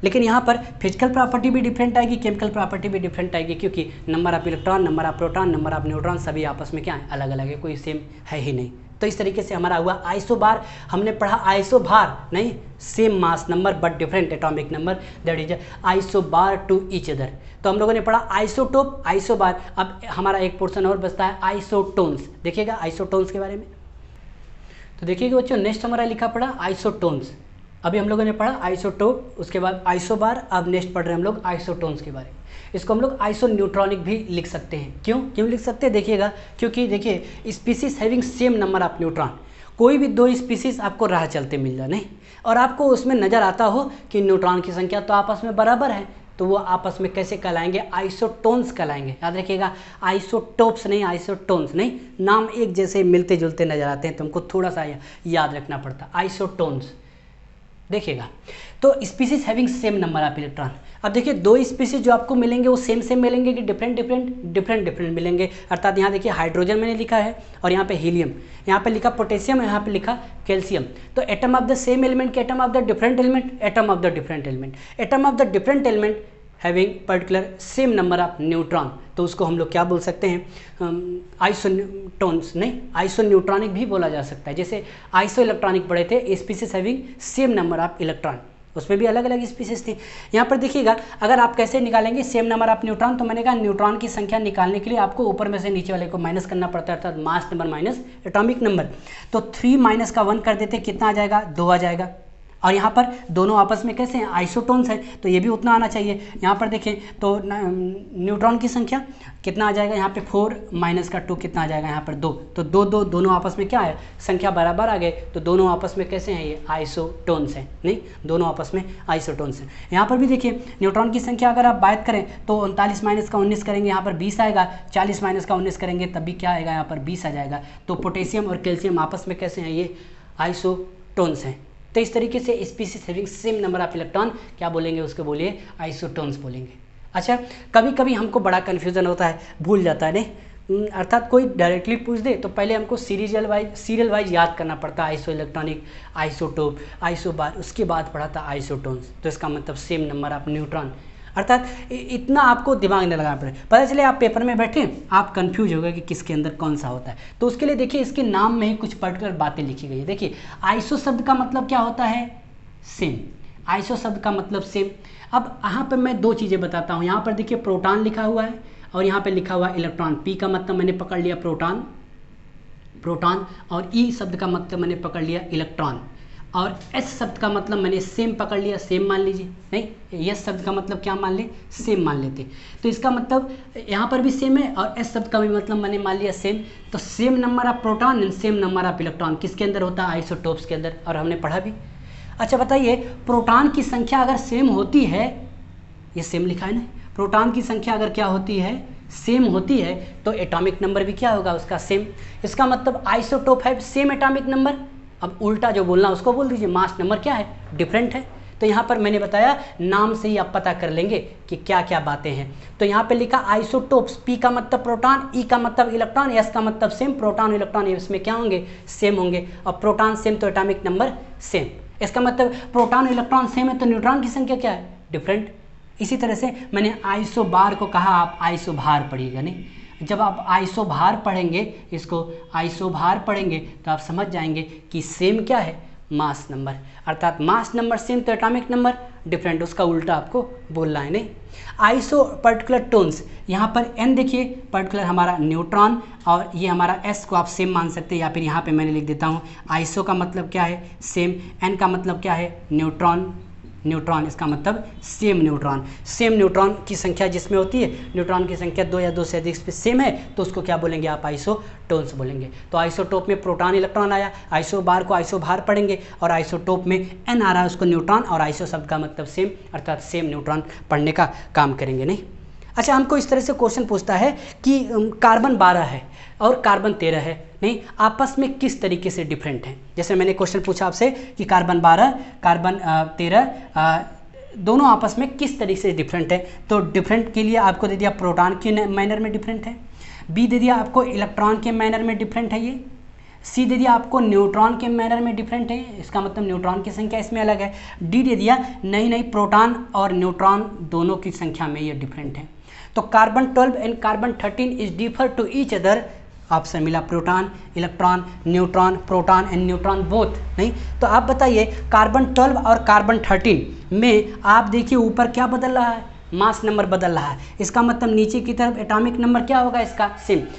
S1: लेकिन यहाँ पर फिजिकल प्रॉपर्टी भी डिफरेंट आएगी, केमिकल प्रॉपर्टी भी डिफरेंट आएगी, क्योंकि number of electron, number of proton, number of neutron सभी आपस में क्या है? अलग अलग है, कोई सेम है ही नहीं। तो इस तरीके से हमारा हुआ आइसोबार। हमने पढ़ा आइसोबार, नहीं same mass number but different atomic number, that is isobar to each other. तो हम लोगों ने पढ़ा आइसोटोप, आइसोबार। अब हमारा एक पोर्शन और बचता है आइसोटोन्स। देखिएगा आइसोटोन्स के बारे में, तो देखिएगा बच्चों नेक्स्ट हमारा लिखा पड़ा आइसोटोन्स। अभी हम लोगों ने पढ़ा आइसोटोप, उसके बाद आइसोबार, अब नेक्स्ट पढ़ रहे हैं हम लोग आइसोटोन्स के बारे में। इसको हम लोग आइसोन्यूट्रॉनिक भी लिख सकते हैं। क्यों लिख सकते हैं? देखिएगा, क्योंकि देखिए species having same number of neutron, कोई भी दो स्पीसीज आपको राह चलते मिल जाए, नहीं, और आपको उसमें नज़र आता हो कि न्यूट्रॉन की संख्या तो आपस में बराबर है, तो वो आपस में कैसे कहलाएंगे? आइसोटोन्स कहलाएंगे। याद रखिएगा, आइसोटोप्स नहीं, आइसोटोन्स नहीं, नाम एक जैसे मिलते जुलते नजर आते हैं, तुमको थोड़ा सा याद रखना पड़ता। आइसोटोन्स देखिएगा, तो species having same number of electron. अब देखिए दो स्पीसीज जो आपको मिलेंगे वो सेम मिलेंगे कि डिफरेंट मिलेंगे। अर्थात यहाँ देखिए हाइड्रोजन मैंने लिखा है और यहाँ पे हीलियम, यहाँ पे लिखा पोटेशियम, यहाँ पे लिखा कैल्शियम। तो atom of the same element के atom of the different element, atom of the different element, atom of the different element having particular same number of neutron, तो उसको हम लोग क्या बोल सकते हैं? आइसोटोन्स, नहीं आइसोन्यूट्रॉनिक भी बोला जा सकता है। जैसे आइसो इलेक्ट्रॉनिक पढ़े थे, species having same number of electron, उसमें भी अलग अलग स्पीसीज थी। यहाँ पर देखिएगा, अगर आप कैसे निकालेंगे सेम नंबर ऑफ न्यूट्रॉन, तो मैंने कहा न्यूट्रॉन की संख्या निकालने के लिए आपको ऊपर में से नीचे वाले को माइनस करना पड़ता है, अर्थात mass number minus atomic number. तो 3 माइनस का 1 कर देते, कितना आ जाएगा? 2 आ जाएगा। और यहाँ पर दोनों आपस में कैसे हैं? आइसोटोन्स हैं, तो ये भी उतना आना चाहिए। यहाँ पर देखें तो न्यूट्रॉन की संख्या कितना आ जाएगा? यहाँ पे 4 माइनस का 2 कितना आ जाएगा? यहाँ पर 2, तो 2 दोनों आपस में क्या है? संख्या बराबर आ गए, तो दोनों आपस में कैसे हैं? ये आइसोटोन्स हैं, नहीं दोनों आपस में आइसोटोन्स हैं। यहाँ पर भी देखिए न्यूट्रॉन की संख्या अगर आप बात करें तो 39 माइनस का 19 करेंगे, यहाँ पर 20 आएगा। 40 माइनस का 19 करेंगे तब भी क्या आएगा? यहाँ पर 20 आ जाएगा। तो पोटेशियम और कैल्शियम आपस में कैसे हैं? ये आइसोटोन्स हैं। तो इस तरीके से species having same number of electron क्या बोलेंगे, उसको बोलिए आइसोटोन्स बोलेंगे। अच्छा, कभी कभी हमको बड़ा कन्फ्यूज़न होता है, भूल जाता है नहीं, अर्थात कोई डायरेक्टली पूछ दे तो पहले हमको सीरियल वाइज याद करना पड़ता है, आइसो इलेक्ट्रॉनिक, आइसोटोप, आइसोबार, उसके बाद पढ़ा था आइसोटोन्स। तो इसका मतलब सेम नंबर ऑफ न्यूट्रॉन, अर्थात इतना आपको दिमाग में लगाना पड़े। पता चले आप पेपर में बैठे आप कंफ्यूज हो गए कि किसके अंदर कौन सा होता है। तो उसके लिए देखिए इसके नाम में ही कुछ पर्टिकुलर बातें लिखी गई है। देखिए आइसो शब्द का मतलब क्या होता है, सेम। आइसो शब्द का मतलब सेम। अब यहाँ पर मैं दो चीज़ें बताता हूँ। यहाँ पर देखिए प्रोटॉन लिखा हुआ है और यहाँ पे लिखा हुआ है इलेक्ट्रॉन। पी का मतलब मैंने पकड़ लिया प्रोटॉन, और ई शब्द का मतलब मैंने पकड़ लिया इलेक्ट्रॉन, और एस शब्द का मतलब मैंने सेम पकड़ लिया, सेम मान लीजिए। नहीं, एस शब्द का मतलब क्या मान ले, सेम मान लेते। तो इसका मतलब यहाँ पर भी सेम है और एस शब्द का भी मतलब मैंने मान लिया सेम। तो same number of proton and same number of electron किसके अंदर होता है, आइसोटोप्स के अंदर, और हमने पढ़ा भी। अच्छा बताइए, प्रोटॉन की संख्या अगर सेम होती है, ये सेम लिखा है ना, प्रोटॉन की संख्या अगर क्या होती है, सेम होती है, तो एटॉमिक नंबर भी क्या होगा उसका, सेम। इसका मतलब आइसोटोप है सेम एटॉमिक नंबर। अब उल्टा जो बोलना उसको बोल दीजिए, मास नंबर क्या है, डिफरेंट है। तो यहाँ पर मैंने बताया नाम से ही आप पता कर लेंगे कि क्या क्या बातें हैं। तो यहाँ पे लिखा आइसोटोप्स, पी का मतलब प्रोटॉन, ई का मतलब इलेक्ट्रॉन, एस का मतलब सेम। प्रोटॉन इलेक्ट्रॉन इसमें क्या होंगे, सेम होंगे। और प्रोटॉन सेम तो एटॉमिक नंबर सेम। इसका मतलब प्रोटॉन इलेक्ट्रॉन सेम है तो न्यूट्रॉन की संख्या क्या है, डिफरेंट। इसी तरह से मैंने आइसोबार को कहा, आप आइसोभार पढ़िएगा। नहीं, जब आप आइसोभार पढ़ेंगे, इसको आइसोभार पढ़ेंगे तो आप समझ जाएंगे कि सेम क्या है, मास नंबर। अर्थात मास नंबर सेम तो एटॉमिक नंबर डिफरेंट, उसका उल्टा आपको बोलना है। नहीं, आइसो पर्टिकुलर टोन्स, यहाँ पर एन देखिए पर्टिकुलर हमारा न्यूट्रॉन, और ये हमारा एस को आप सेम मान सकते हैं, या फिर यहाँ पे मैंने लिख देता हूँ आइसो का मतलब क्या है, सेम। एन का मतलब क्या है, न्यूट्रॉन, इसका मतलब सेम न्यूट्रॉन। सेम न्यूट्रॉन की संख्या जिसमें होती है, न्यूट्रॉन की संख्या 2 या 2 से अधिक पे सेम है, तो उसको क्या बोलेंगे आप, आइसोटोन्स बोलेंगे। तो आइसोटोप में प्रोटॉन इलेक्ट्रॉन आया, आइसोबार को आइसोभार पढ़ेंगे, और आइसोटोप में एन आ रहा है उसको न्यूट्रॉन, और आइसो शब्द का मतलब सेम, अर्थात सेम न्यूट्रॉन पढ़ने का काम करेंगे। नहीं, अच्छा हमको इस तरह से क्वेश्चन पूछता है कि कार्बन 12 है और कार्बन 13 है, नहीं आपस में किस तरीके से डिफरेंट हैं। जैसे मैंने क्वेश्चन पूछा आपसे कि कार्बन 12 कार्बन 13 दोनों आपस में किस तरीके से डिफरेंट है, तो डिफरेंट के लिए आपको दे दिया प्रोटॉन के मैनर में डिफरेंट है, बी दे दिया आपको इलेक्ट्रॉन के मैनर में डिफरेंट है, ये सी दे दिया आपको न्यूट्रॉन के मैनर में डिफरेंट है, इसका मतलब न्यूट्रॉन की संख्या इसमें अलग है, डी दे दिया नहीं प्रोटॉन और न्यूट्रॉन दोनों की संख्या में ये डिफरेंट है। तो carbon 12 and carbon 13 is differ to each other, option मिला proton, electron, neutron, proton and neutron both. नहीं, तो आप बताइए कार्बन 12 और कार्बन 13 में आप देखिए ऊपर क्या बदल रहा है, मास नंबर बदल रहा है। इसका मतलब नीचे की तरफ एटॉमिक नंबर क्या होगा इसका,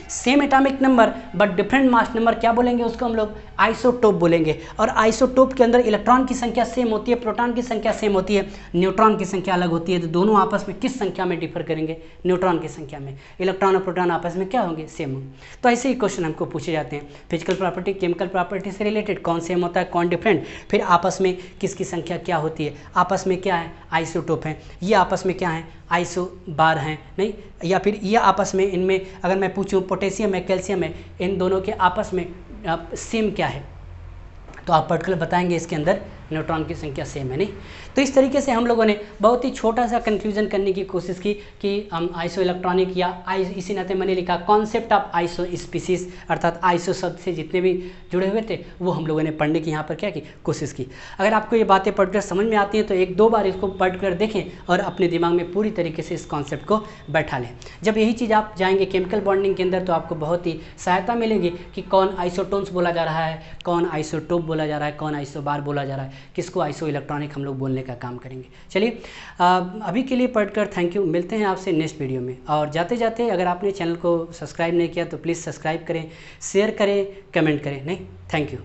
S1: same atomic number but different mass number, क्या बोलेंगे उसको हम लोग, आइसोटोप बोलेंगे। और आइसोटोप के अंदर इलेक्ट्रॉन की संख्या सेम होती है, प्रोटॉन की संख्या सेम होती है, न्यूट्रॉन की संख्या अलग होती है। तो दोनों आपस में किस संख्या में डिफर करेंगे, न्यूट्रॉन की संख्या में। इलेक्ट्रॉन और प्रोटॉन आपस में क्या होंगे, सेम होंगे। तो ऐसे ही क्वेश्चन हमको पूछे जाते हैं, फिजिकल प्रॉपर्टी, केमिकल प्रॉपर्टी से रिलेटेड, कौन सेम होता है कौन डिफरेंट, फिर आपस में किसकी संख्या क्या होती है, आपस में क्या है, आइसोटोप हैं, ये आपस में क्या है, आइसोबार हैं। नहीं, या फिर ये आपस में, इनमें अगर मैं पूछूं पोटेशियम है, कैल्शियम है, इन दोनों के आपस में सेम क्या है, तो आप पर्टिकुलर बताएंगे इसके अंदर न्यूट्रॉन की संख्या सेम है। नहीं, तो इस तरीके से हम लोगों ने बहुत ही छोटा सा कंफ्यूजन करने की कोशिश की कि हम आइसो इलेक्ट्रॉनिक या इसी नाते मैंने लिखा कॉन्सेप्ट ऑफ आइसो स्पीसीज, अर्थात आइसो शब्द से जितने भी जुड़े हुए थे वो हम लोगों ने पढ़ने की यहाँ पर क्या की कोशिश की। अगर आपको ये बातें पढ़कर समझ में आती हैं तो 1-2 बार इसको पढ़कर देखें और अपने दिमाग में पूरी तरीके से इस कॉन्सेप्ट को बैठा लें। जब यही चीज़ आप जाएंगे केमिकल बॉन्डिंग के अंदर तो आपको बहुत ही सहायता मिलेगी कि कौन आइसोटोन्स बोला जा रहा है, कौन आइसोटोप बोला जा रहा है, कौन आइसोबार बोला जा रहा है, किसको आइसो इलेक्ट्रॉनिक हम लोग बोलने का काम करेंगे। चलिए अभी के लिए पढ़कर थैंक यू, मिलते हैं आपसे नेक्स्ट वीडियो में। और जाते जाते अगर आपने चैनल को सब्सक्राइब नहीं किया तो प्लीज़ सब्सक्राइब करें, शेयर करें, कमेंट करें। नहीं, थैंक यू।